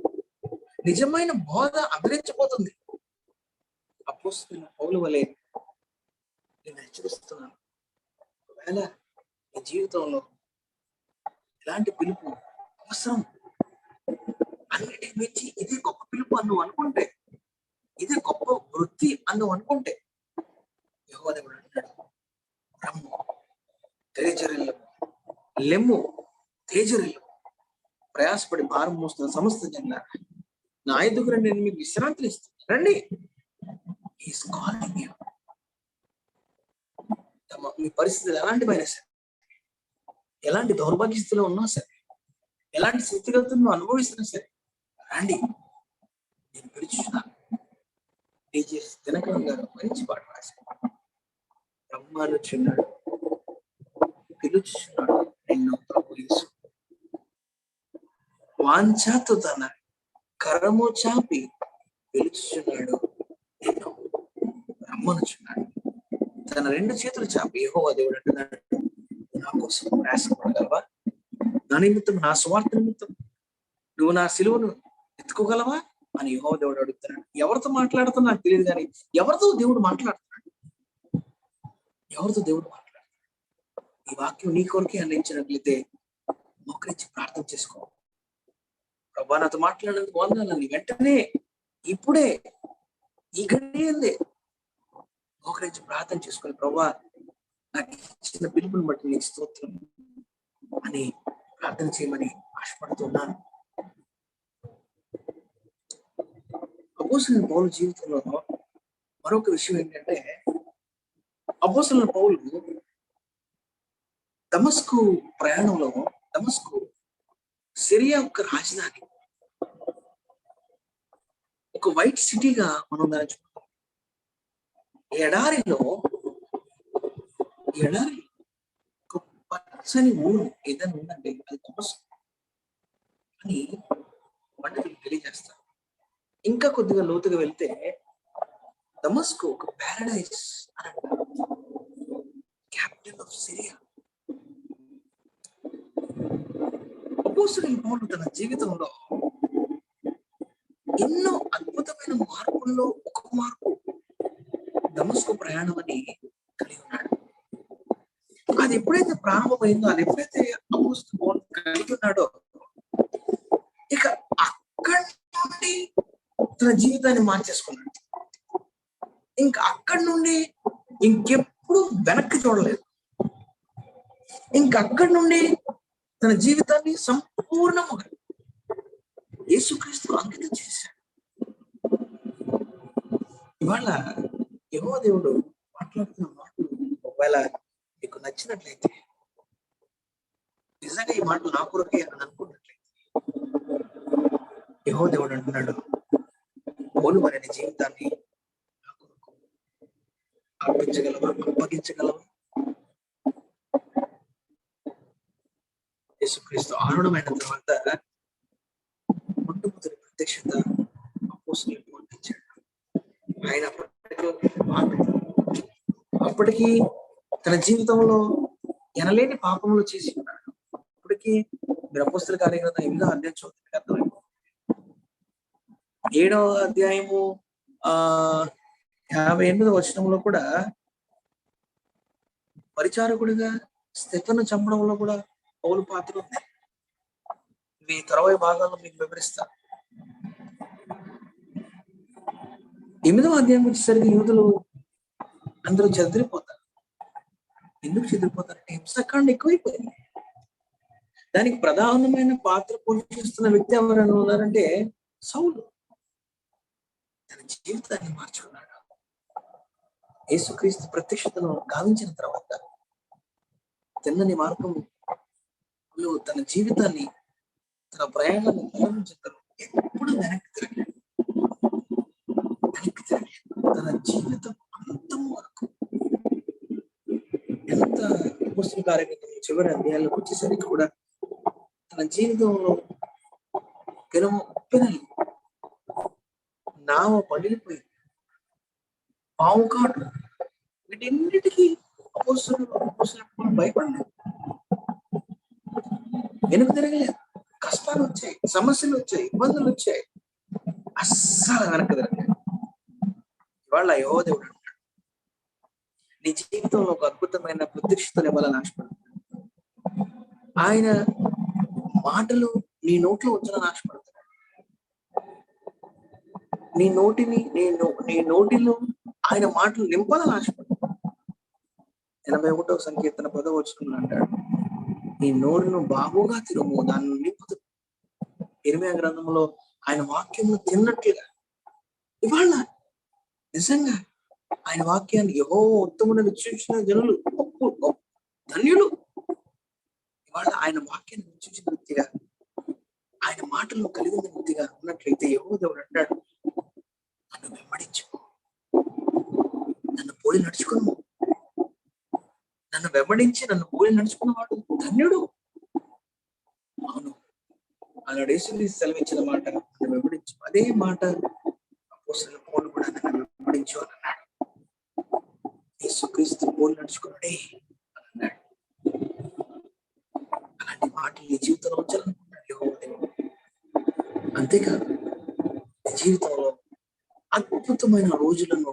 నిజమైన బోధ అంతరించిపోతుంది. అపోస్తలుడైన పౌలు వలె నేను హెచ్చరిస్తున్నాను. ఒకవేళ నీ జీవితంలో ఇలాంటి పిలుపు అవసరం, అన్నిటికి మించి ఇదే గొప్ప పిలుపు అని నువ్వు అనుకుంటే, ఇదే గొప్ప వృత్తి అని నువ్వు అనుకుంటే, యెహోవా దేవుడు అంటాడు, రమ్ము, తేజరిల్లు, లెమ్ము, తేజరిల్లు, ప్రయాసపడి భారం మోస్తున్న సమస్త జనులారా, నా ఎదుగురు నేను మీకు విశ్రాంతిని ఇస్తాను, రండి. He's calling you. మీ పరిస్థితులు ఎలాంటివైనా సరే, ఎలాంటి దౌర్భాగ్య స్థితిలో ఉన్నా సరే, ఎలాంటి స్థితిగతులను అనుభవిస్తున్నా సరే, రండి, నేను పిలుచున్నాను. దినకరన్ గారు మంచి పాట రాశారు. రమ్మనుచున్నాడు, పిలుచున్నాడు నిన్ను ప్రభు యేసు, వాంఛతో తన కరము చాపి పిలుచుచున్నాడు నిన్ను, రమ్మనుచున్నాడు. తన రెండు చేతులు చాపి యెహోవా దేవుడు అంటున్నాడు, నా కోసం ప్రయాసపడగలవా? నా నిమిత్తం, నా స్వార్థ నిమిత్తం నువ్వు నా సిలువను ఎత్తుకోగలవా అని యెహోవా దేవుడు అడుగుతున్నాడు. ఎవరితో మాట్లాడుతున్నా నాకు తెలియదు, కానీ ఎవరితో దేవుడు మాట్లాడుతున్నాడు, ఎవరితో దేవుడు మాట్లాడుతున్నాడు. ఈ వాక్యం నీ కొరకే అందించినట్లయితే మోకరించి ప్రార్థన చేసుకో. ప్రభా నాతో మాట్లాడేందుకు వందనాలని వెంటనే ఇప్పుడే ఈ గడియందే మోకరించి ప్రార్థన చేసుకొని ప్రభా నాకు ఇచ్చిన పిలుపుని బట్టి నీకు స్తోత్రం అని ప్రార్థన చేయమని ఆశపడుతున్నాను. అపోస్తలుడైన పౌలు జీవితంలో మరొక విషయం ఏంటంటే, అపోస్తలుడైన పౌలు దమస్కు ప్రయాణంలో, దమస్కు సిరియా యొక్క రాజధాని, ఒక వైట్ సిటీగా మనం దాన్ని చూస్తాం. ఎడారిలో ఒక పచ్చని ఊరు ఏదైనా ఉందంటే అది దమస్కు అని పండితులు తెలియజేస్తారు. ఇంకా కొద్దిగా లోతుగా వెళ్తే దమస్కు ఒక ప్యారడైజ్ అని అంటారు, క్యాపిటల్ ఆఫ్ సిరియా. అపోస్తలుడైన పౌలు తన జీవితంలో ఎన్నో అద్భుతమైన మార్పుల్లో ఒక మార్పు దమస్కు ప్రయాణం అని కలిగి ఉన్నాడు. అది ఎప్పుడైతే ప్రారంభమైందో, అది ఎప్పుడైతే అపోస్తలుడైన పౌలు కలిగి ఉన్నాడో, ఇక అక్కడి నుండి తన జీవితాన్ని మార్చేసుకున్నాడు. ఇంకా అక్కడి నుండి ఇంకెప్పుడు వెనక్కి చూడలేదు. ఇంకక్కడి నుండి తన జీవితాన్ని సంపూర్ణముగా యేసుక్రీస్తు అంకితం చేశాడు. ఇవాళ యెహోవా దేవుడు మాట్లాడుతున్న మాటలు ఒకవేళ మీకు నచ్చినట్లయితే, నిజంగా ఈ మాటలు నా కొరకే అని అనుకున్నట్లయితే, యెహోవా దేవుడు అంటున్నాడు, పౌలు మరి నీ జీవితాన్ని నా కొరకు అప్పగించగలవా? యేసుక్రీస్తు ఆరుణమైన తర్వాత మొట్టమొదటి ప్రత్యక్షత అపోస్తలులకు అందించాడు. ఆయన అప్పటికి తన జీవితంలో ఎనలేని పాపములు చేసి ఉన్నాడు. అప్పటికి మీరు అపోస్తల కార్యగ్రంథం 8వ అధ్యాయం చదువుతుంటే అర్థమైంది. 7వ అధ్యాయము 58వ వచనంలో కూడా పరిచారకుడిగా స్తెఫను చంపడంలో కూడా పౌలు పాత్ర ఉంది. ఇవి తరువాయి భాగాల్లో మీకు వివరిస్తా. 8వ అధ్యాయం వచ్చేసరికి యూదులు అందరూ చెదిరిపోతారు. ఎందుకు చెదిరిపోతారంటే హింసకాండ ఎక్కువైపోయింది. దానికి ప్రధానమైన పాత్ర పోషిస్తున్న వ్యక్తి ఎవరైనా ఉన్నారంటే సౌలు. తన జీవితాన్ని మార్చుకున్నాడు. యేసుక్రీస్తు ప్రత్యక్షతను గావించిన తర్వాత తిన్నని మార్గంలో తన జీవితాన్ని, తన ప్రయాణాన్ని ప్రారంభించిన తర్వాత ఎప్పుడు వెనక్కి తిరగలేదు. తన జీవితం అంతం వరకు, ఎంత అపోస్తలుల కార్యక్రమం చివరి అధ్యాయాలకు వచ్చేసరికి కూడా తన జీవితంలో పెనము ఉప్పెనలు, నావ పడిపోయింది, పాము కాటు, వీటన్నిటికీ అపోస్తలులు భయపడలేదు, వెనుక తిరగలేదు. కష్టాలు వచ్చాయి, సమస్యలు వచ్చాయి, ఇబ్బందులు వచ్చాయి, అస్సలు వెనక తిరగలేదు. ఇవాళ యెహోవా దేవుడు అంటాడు, నీ జీవితంలో ఒక అద్భుతమైన ప్రత్యక్షతను ఇవ్వాలని ఆశపడుతున్నాడు. ఆయన మాటలు నీ నోట్లో ఉంచాలని ఆశపడుతున్నాడు. నీ నోటిలో ఆయన మాటలు నింపాలని ఆశపడుతున్నాడు. 81వ సంకీర్తన 10వ వచనంలో అంటాడు, నీ నోరును బాగుగా తిరుము, దాన్ని నింపుతు. ఇర్మీయా గ్రంథంలో ఆయన వాక్యము తిన్నట్లుగా ఇవాళ నిజంగా ఆయన వాక్యాన్ని యెహోవా ఉత్తముని వీక్షించిన జనులు ధన్యులు. ఇవాళ ఆయన వాక్యాన్ని వీక్షించిన వ్యక్తిగా, ఆయన మాటలను కలిగిన వ్యక్తిగా ఉన్నట్లయితే యెహోవా దేవుడు అంటాడు, నన్ను వెంబడించు, నన్ను పోలి నడుచుకును. నన్ను వెంబడించి నన్ను పోలి నడుచుకున్నవాడు ధన్యుడు. అవును, ఆనాడు యేసుక్రీస్తు సెలవిచ్చిన మాట నన్ను వెంబడించు. అదే మాట అపోస్తలుల పౌలు కూడా నన్ను వెంబడించు అని అన్నాడు. యేసుక్రీస్తు పోలి నడుచుకున్నాడే అని అన్నాడు. అలాంటి మాటలు నీ జీవితంలో ఉంచాలనుకున్నాడు యెహోవా దేవుడు. అంతేకాదు, నీ జీవితంలో అద్భుతమైన రోజులను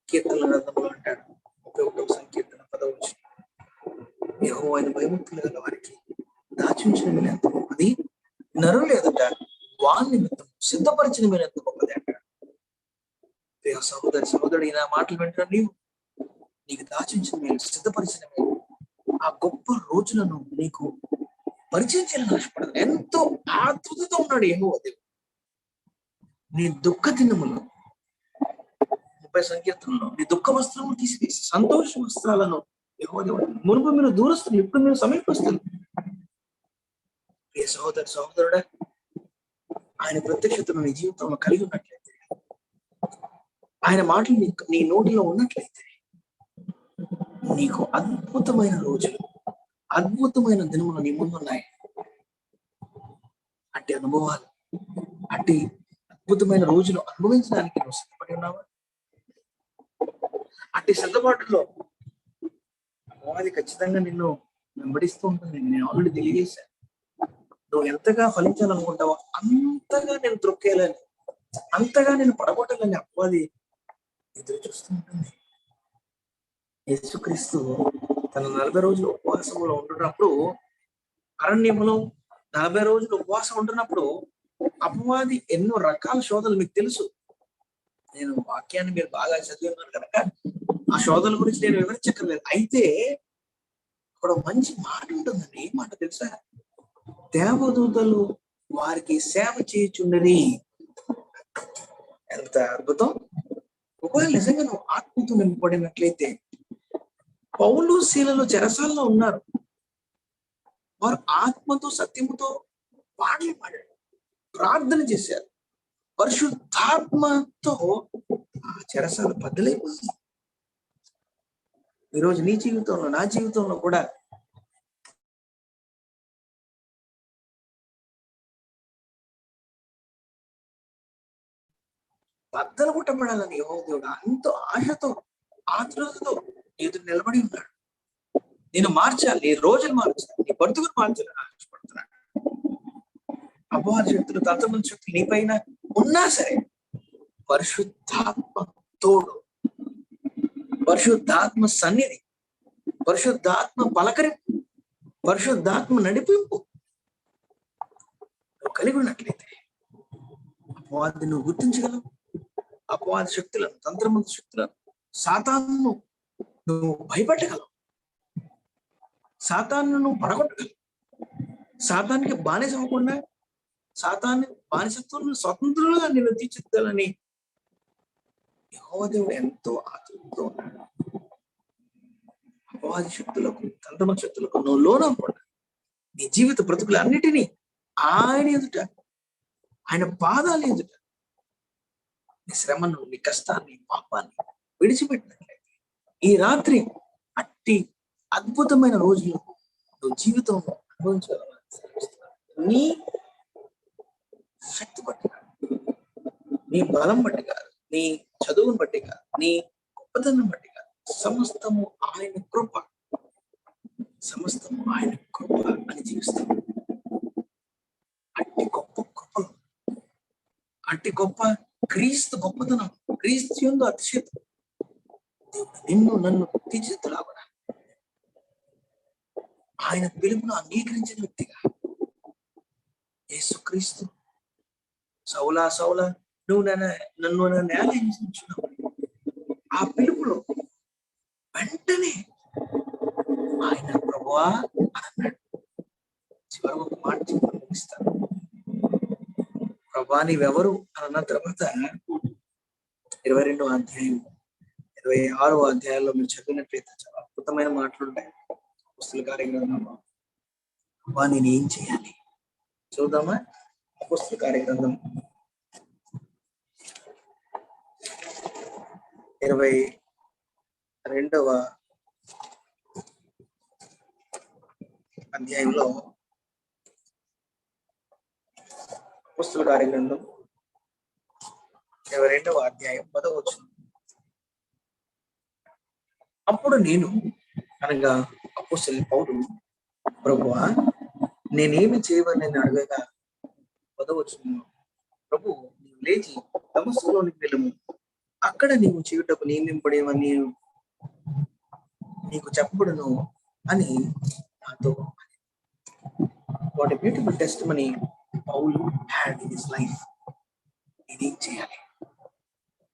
కీర్తనల గ్రంథంలో అంటాడు, 31వ సంకీర్తన 10వ యెహోవాను భయభక్తులు గల వారికి దాచుంచిన మేలు ఎంత గొప్పది, నరులు ఎదుట వాని నిమిత్తం సిద్ధపరిచిన మేలు ఎంత గొప్పది అంటాడు. ప్రియ సహోదరుడు నా మాటలు వింటాడు, నీకు దాచుంచిన మేలు, సిద్ధపరిచిన మేలు, ఆ గొప్ప రోజులను నీకు పరిచయం చేయాలని ఆశపడదు. ఎంతో ఆతృతతో ఉన్నాడు యెహోవా దేవుడు. నీ దుఃఖ దినములు 30 సంకీర్తనలో నీ దుఃఖ వస్త్రము తీసివేసి సంతోష వస్త్రాలను యెహోవా దేవుడు. మునుపు మీరు దూరస్తులు, ఇప్పుడు మీరు సమీపస్తులు. ప్రియ సహోదరుడా, ఆయన ప్రత్యక్షతను నీ జీవితంలో కలిగి ఉన్నట్లయితే, ఆయన మాటలు నీ నోటిలో ఉన్నట్లయితే, నీకు అద్భుతమైన రోజులు, అద్భుతమైన దినములు నీ ముందున్నాయి. అట్టి అనుభవాలు, అట్టి అద్భుతమైన రోజులు అనుభవించడానికి నువ్వు సిద్ధపడి ఉన్నావా? అట్టి సిద్ధపాటులో అది ఖచ్చితంగా నిన్ను వెంబడిస్తూ ఉంటుంది. నేను ఆల్రెడీ తెలియజేశాను. నువ్వు ఎంతగా ఫలించాలనుకుంటావో అంతగా నేను త్రొక్కేయాలని, అంతగా నేను పడగొట్టాలని అపవాది ఎదురు చూస్తూ ఉంటుంది. యేసుక్రీస్తు తన 40 రోజులు ఉపవాసంలో ఉంటున్నప్పుడు, అరణ్యములో 40 రోజులు ఉపవాసం ఉంటున్నప్పుడు అపవాది ఎన్నో రకాల శోధనలు మీకు తెలుసు. నేను వాక్యాన్ని మీరు బాగా చదివి ఉన్నారు కనుక ఆ శోధనల గురించి నేను వివరించక్కర్లేదు. అయితే అక్కడ మంచి మాట ఉంటుందండి. ఏం మాట తెలుసా? దేవదూతలు వారికి సేవ చేయుచుండని. ఎంత అద్భుతం! ఒకవేళ నిజంగా నువ్వు ఆత్మతో నింపబడినట్లయితే, పౌలు శీలలో చెరసాలలో ఉన్నారు. వారు ఆత్మతో సత్యముతో పాటలు పాడారు, ప్రార్థన చేశారు. పరిశుద్ధాత్మతో ఆ చెరసాల బద్దలైపోయింది. ఈరోజు నీ జీవితంలో, నా జీవితంలో కూడా బద్దలు కొట్టబడాలని యెహోవా దేవుడు ఎంతో ఆశతో, ఆతృతతో ఎదురు నిలబడి ఉన్నాడు. నేను మార్చాలి, నీ రోజులు మార్చాలి, నీ బ్రతుకును మార్చాలని ఆశపడుతున్నాడు. అపవాది శక్తులు, తంత్రమంత్ర శక్తులు నీ పైన ఉన్నా సరే, పరిశుద్ధాత్మ తోడు, పరిశుద్ధాత్మ సన్నిధి, పరిశుద్ధాత్మ పలకరింపు, పరిశుద్ధాత్మ నడిపింపు నువ్వు కలిగి ఉన్నట్లయితే అపవాది నువ్వు గుర్తించగలవు. అపవాది శక్తులను, తంత్రమంత్ర శక్తులను, సాతాను నువ్వు భయపెట్టగలవు. సాతాను నువ్వు పడగొట్టగలవు. సాతానికి బానిస అవ్వకుండా సాతాన్ని బానిసత్వం స్వతంత్రులుగా నేను తీర్చిదిద్దాలని యెహోవా దేవుడు ఎంతో ఆతృతతో ఉన్నాడు. అపవాది శక్తులకు, తంత్రమంత్ర శక్తులకు నువ్వు లోనవ్వకుండా నీ జీవిత బ్రతుకులు అన్నిటినీ ఆయన ఎదుట, ఆయన పాదాల ఎదుట, నీ శ్రమను, నీ కష్టాన్ని, పాపాన్ని విడిచిపెట్టినట్లయితే ఈ రాత్రి అట్టి అద్భుతమైన రోజులు నువ్వు జీవితంలో అనుభవించాలని నీ శక్తి బట్టి కాదు, నీ బలం బట్టి కాదు, నీ చదువును బట్టి కాదు, నీ గొప్పతనం బట్టి కాదు, సమస్తము ఆయన కృప, సమస్తము ఆయన కృప అని జీవిస్తాం. అట్టి గొప్ప కృపలు, అట్టి గొప్ప క్రీస్తు గొప్పతనం, క్రీస్తు యందు అతిశయత్వం దేవుడు నిన్ను నన్ను తీర్చిదిద్దులాగా ఆయన పిలుపును అంగీకరించిన వ్యక్తిగా యేసుక్రీస్తు సౌలా సౌలా నువ్వు నన్ను నేల హింసించున్నావు, ఆ పిలుపులో వెంటనే ఆయన ప్రభువా అన్నాడు. చివరి ఒక మాట చెప్పి ముగిస్తాను. ప్రభా నీవెవరు అన్న తర్వాత 22వ అధ్యాయం, 26వ అధ్యాయంలో మీరు చదివినట్లయితే చాలా అద్భుతమైన మాటలు ఉంటాయి. అపోస్తలుల కార్యగ్రంథంలో ప్రభా నేను ఏం చేయాలి చూద్దామా? అపోస్తలుల కార్యగ్రంథం 22వ అధ్యాయంలో, అపోస్తలుల కార్యగ్రంథం 22వ అధ్యాయం 10వ వచనం. అప్పుడు నేను అనగా అపోస్తలుడైన పౌలు, ప్రభువా నేనేమి చేయవని అడగగా 10వ వచనంలో, ప్రభు నీవు లేచి దమస్కులోనికి వెళ్ళము, అక్కడ నీవు చేయుటకు నియమింపడేవని నీకు చెప్పబడును అని నాతో. What a beautiful testimony Paul had in his life. నేనేం చేయాలి?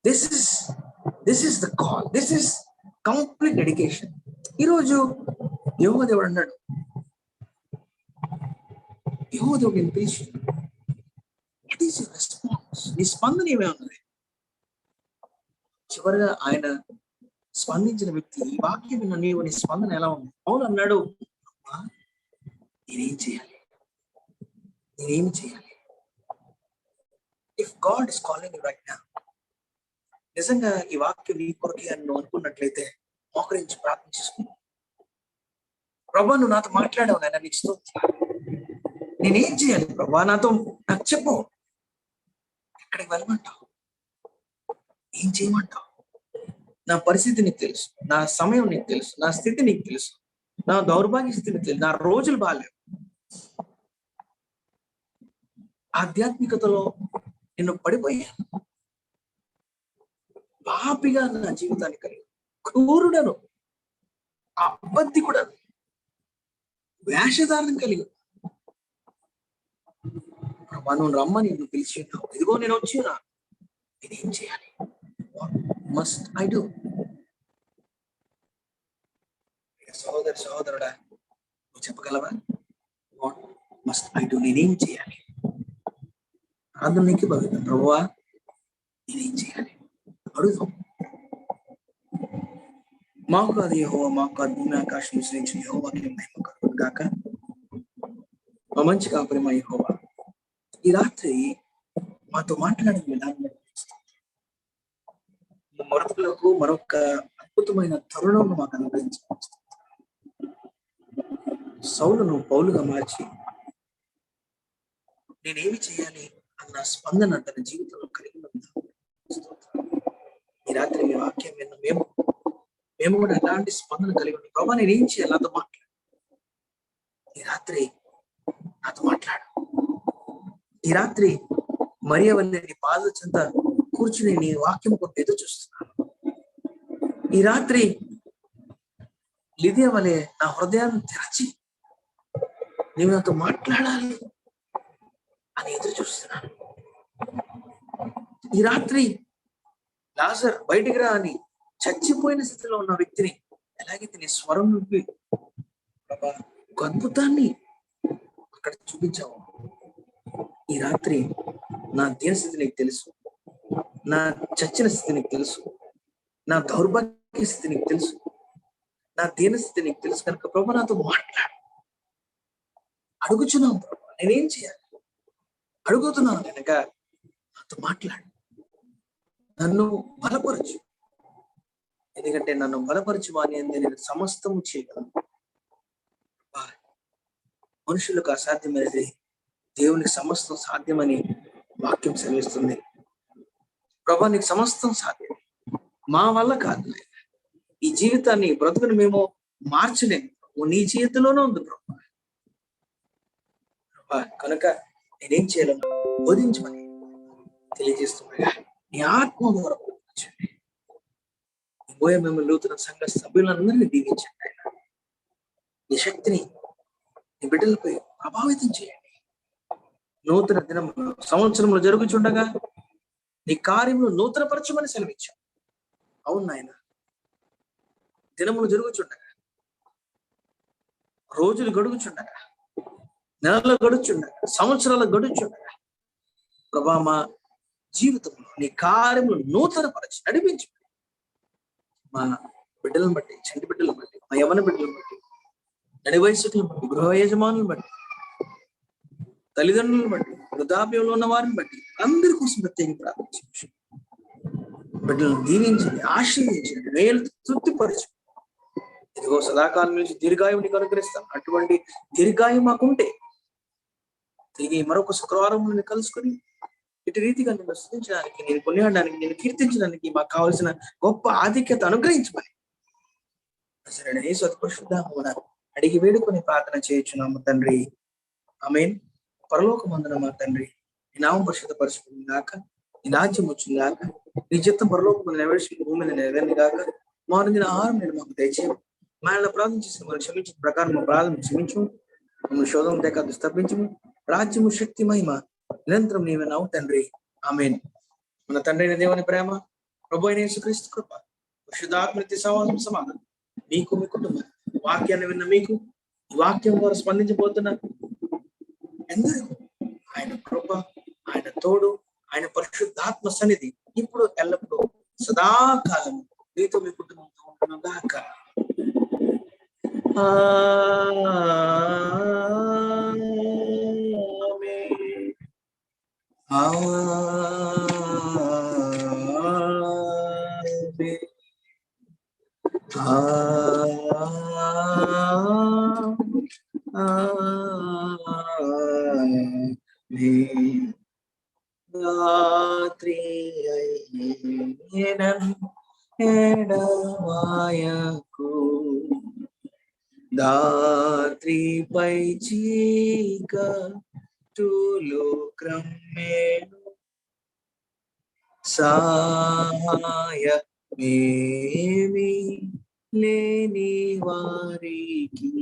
This is the call. This is complete dedication. ఈరోజు యెహోవా దేవుడు అన్నాడు, యెహోవా దేవుడు నేను పిలిచి, వాట్ ఈస్ యువర్ రెస్పాన్స్? నీ స్పందన ఏమే ఉన్నది? చివరిగా ఆయన స్పందించిన వ్యక్తి, ఈ వాక్యం విన్న నీవు, నీ స్పందన ఎలా ఉంది? పౌలు అన్నాడు, నేనేం చేయాలి? నేనేం చేయాలి? If God is calling you right now, నిజంగా ఈ వాక్యం నీ కొరకే అని నువ్వు అనుకున్నట్లయితే మోకరించి ప్రార్థన చేసుకున్నావు. ప్రభా, నువ్వు నాతో మాట్లాడావు నాయన, నీకు స్తోత్రం. నేనేం చేయాలి ప్రభా? నాకు చెప్పు. ఎక్కడికి వెళ్ళమంటావు? ఏం చేయమంటావు? నా పరిస్థితి నీకు తెలుసు, నా సమయం నీకు తెలుసు, నా స్థితి నీకు తెలుసు, నా దౌర్భాగ్య స్థితి నీకు తెలుసు, నా రోజులు బాగాలేవు. ఆధ్యాత్మికతలో నిన్ను పడిపోయాను. పాపిగా నా జీవితాన్ని కలిగి, క్రూరుడను, అబద్ధికుడను, వేషధారణం కలిగి, ప్రభా నువ్వు రమ్మని నువ్వు పిలిచి ఉన్నావు. ఇదిగో నేను వచ్చి ఉన్నా. నేనేం చేయాలి? What must I do? సహోదరుడా, నువ్వు చెప్పగలవా? What must I do? నేనేం చేయాలి? ప్రార్థన నీకు భవిత. ప్రభువా నేనేం చేయాలి? అడుగుతాం. మాకు కాదు యెహోవా, మాకు కాదు భూమి ఆకాశం విశ్రయించిన యెహోవాకి మహిమ కలుగును గాక. మా మంచి కాపరి మా యెహోవా ఈ రాత్రి మాతో మాట్లాడిన విధానం మరొకలకు మరొక అద్భుతమైన తరుణం మాకు అనుగ్రహించవచ్చు. సౌలును పౌలుగా మార్చి నేనేమి చేయాలి అన్న స్పందన తన జీవితంలో కలిగి ఉంది. ఈ రాత్రి మీ వాక్యం విన్న మేము కూడా ఎలాంటి స్పందన కలిగి ఉంది. ప్రభా నేనేం చేయాలి? నాతో మాట్లాడు. ఈ రాత్రి నాతో మాట్లాడు. ఈ రాత్రి మరియ వల్లే నీ పాద చెంత కూర్చుని నీ వాక్యం కొరకు ఎదురు చూస్తున్నాను. ఈ రాత్రి లిదియా వలె నా హృదయాన్ని తెరచి నీవు నాతో మాట్లాడాలి అని ఎదురు చూస్తున్నాను. ఈ రాత్రి లాజర్ బయటికి రా అని చచ్చిపోయిన స్థితిలో ఉన్న వ్యక్తిని ఎలాగైతే నీ స్వరం నుండి ఒక అద్భుతాన్ని అక్కడ చూపించావు. ఈ రాత్రి నా దీనస్థితి నీకు తెలుసు, నా చచ్చిన స్థితి నీకు తెలుసు, నా దౌర్భాగ్య స్థితి నీకు తెలుసు, నా దీనస్థితి నీకు తెలుసు కనుక ప్రభు నాతో మాట్లాడు. అడుగుచున్నాను ప్రభు, నేనేం చేయాలి? అడుగుతున్నాను కనుక నాతో మాట్లాడు. నన్ను బలపరచు, ఎందుకంటే నన్ను బలపరచు వాని నేను సమస్తము చేయగలను. మనుషులకు అసాధ్యమైనది దేవునికి సమస్తం సాధ్యమని వాక్యం సెలవిస్తుంది. ప్రభా నీకు సమస్తం సాధ్యం, మా వల్ల కాదు. ఈ జీవితాన్ని బ్రతుకుని మేము మార్చలేము, నీ చేతిలోనే ఉంది ప్రభా. కనుక నేనేం చేయాలను బోధించమని తెలియజేస్తున్నా. నీ ఆత్మ ద్వారా బోధించండి. పోయే మిమ్మల్ని నూతన సంఘ సభ్యులందరినీ దీవించండి. ఆయన నీ శక్తిని నీ బిడ్డలపై ప్రభావితం చేయండి. నూతన దినం సంవత్సరంలో జరుగుచుండగా నీ కార్యములు నూతనపరచమని సెలవిచ్చావు. అవును నాయన, దినములు జరుగుచుండగా, రోజులు గడుగుచుండగా, నెలలు గడుచుండగా, సంవత్సరాలు గడుచుండగా ప్రభా మా జీవితంలో నీ కార్యములు నూతనపరచి నడిపించు. మా బిడ్డలను బట్టి, చంటి బిడ్డలను బట్టి, మా యవన బిడ్డలను బట్టి, నడి వయసులను బట్టి, గృహ యజమానులను బట్టి, తల్లిదండ్రులను బట్టి, వృద్ధాప్యంలో ఉన్న వారిని బట్టి అందరి కోసం ప్రత్యేక ప్రార్థించు. బిడ్డలను దీవించండి, ఆశీర్వదించండి, మేలు తృప్తిపరచు. ఇదిగో సదాకాలం నుంచి దీర్ఘాయువు నీకు అనుగ్రహిస్తాను. అటువంటి దీర్ఘాయువు మాకుంటే తిరిగి మరొక శుక్రవారం కలుసుకొని ఇటు రీతిగా నిన్ను స్తుతించడానికి, నేను కొనియాడడానికి, నేను కీర్తించడానికి మాకు కావలసిన గొప్ప ఆధిక్యత అనుగ్రహించమని సరే యేసు అతి పరిశుద్ధ అడిగి వేడుకొని ప్రార్థన చేయుచున్నాము తండ్రి. ఆమేన్. పరలోకమందున మా తండ్రి, నీ నామం పరిశుద్ధపరచుకుని గాక, నీ రాజ్యం వచ్చింది గాక, నీ చిత్తం పరలోకమందు నెరవేర్చి భూమి మీద నెరవేరును గాక. మానవుని ఆహారం నేను మాకు దయచేయము, మనల్ని ప్రార్థన చేసిన మనం క్షమించిన ప్రకారం మా ప్రార్థన క్షమించు, మమ్మల్ని శోధన దేక దుస్తపించము, రాజ్యము శక్తి మహిమ నిరంతరం నీవెనావు తండ్రి. ఆమేన్. మన తండ్రి అయిన దేవుని ప్రేమ, ప్రభు అయిన యేసుక్రీస్తు కృప, పరిశుద్ధాత్మ నిత్య సహవాసం సమాధానం మీకు మీ కుటుంబం, వాక్యాన్ని విన్న మీకు, ఈ వాక్యం ద్వారా స్పందించబోతున్న ఎందరికీ ఆయన కృప, ఆయన తోడు, ఆయన పరిశుద్ధాత్మ సన్నిధి ఇప్పుడు ఎల్లప్పుడూ సదాకాలం మీతో మీ కుటుంబంతో ఉంటున్న దాకా. రాత్రి ఎడమాయకు దాత్రిపై చీకటులు క్రమ్మేను సహాయమేమి లేని వారికి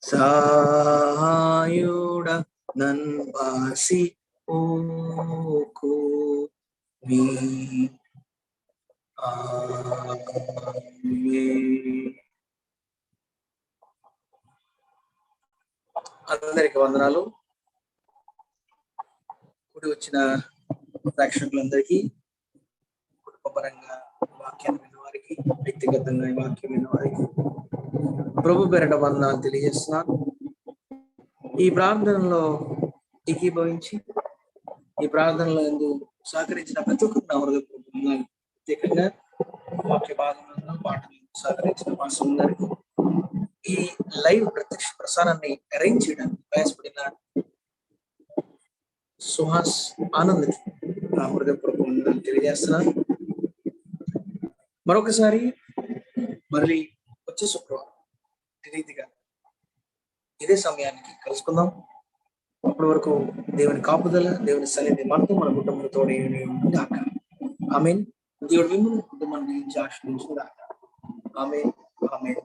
సహాయుడ నన్వాసి ఓకు మీ అందరికి వందనాలు. కూడి వచ్చిన ప్రేక్షకులందరికీ, కుటుంబపరంగా వాక్యాన్ని విన్న వారికి, వ్యక్తిగతంగా ఈ వాక్యం విన్న వారికి ప్రభు పేరిట వందనాలు తెలియజేస్తున్నాను. ఈ ప్రార్థనలో ఏకీభవించి ఈ ప్రార్థనలో ఎందుకు సహకరించిన ప్రతి ఒక్కరు నా హృదయపూర్వకంగా, ప్రత్యేకంగా వాక్య భాగంలో పాటలు సహకరించిన మాస్టర్లందరికీ, ఈ లైవ్ ప్రత్యక్ష ప్రసారాన్ని అరేంజ్ చేయడానికి ప్రయాసపడిన సుహాస్ ఆనంద్కి నా హృదయపూర్వకంగా తెలియజేస్తున్నాను. మరొకసారి మళ్ళీ వచ్చే శుక్రవారం రీతిగా ఇదే సమయానికి కలుసుకుందాం. అప్పటి వరకు దేవుని కాపుదల, దేవుని సన్నిధి మనతో, మన కుటుంబంతో దాకా. ఆమేన్. దేవుడు మిమ్మల్ని కుటుంబాన్ని ఆశీర్వదించును గాక. ఆమేన్. ఆమేన్.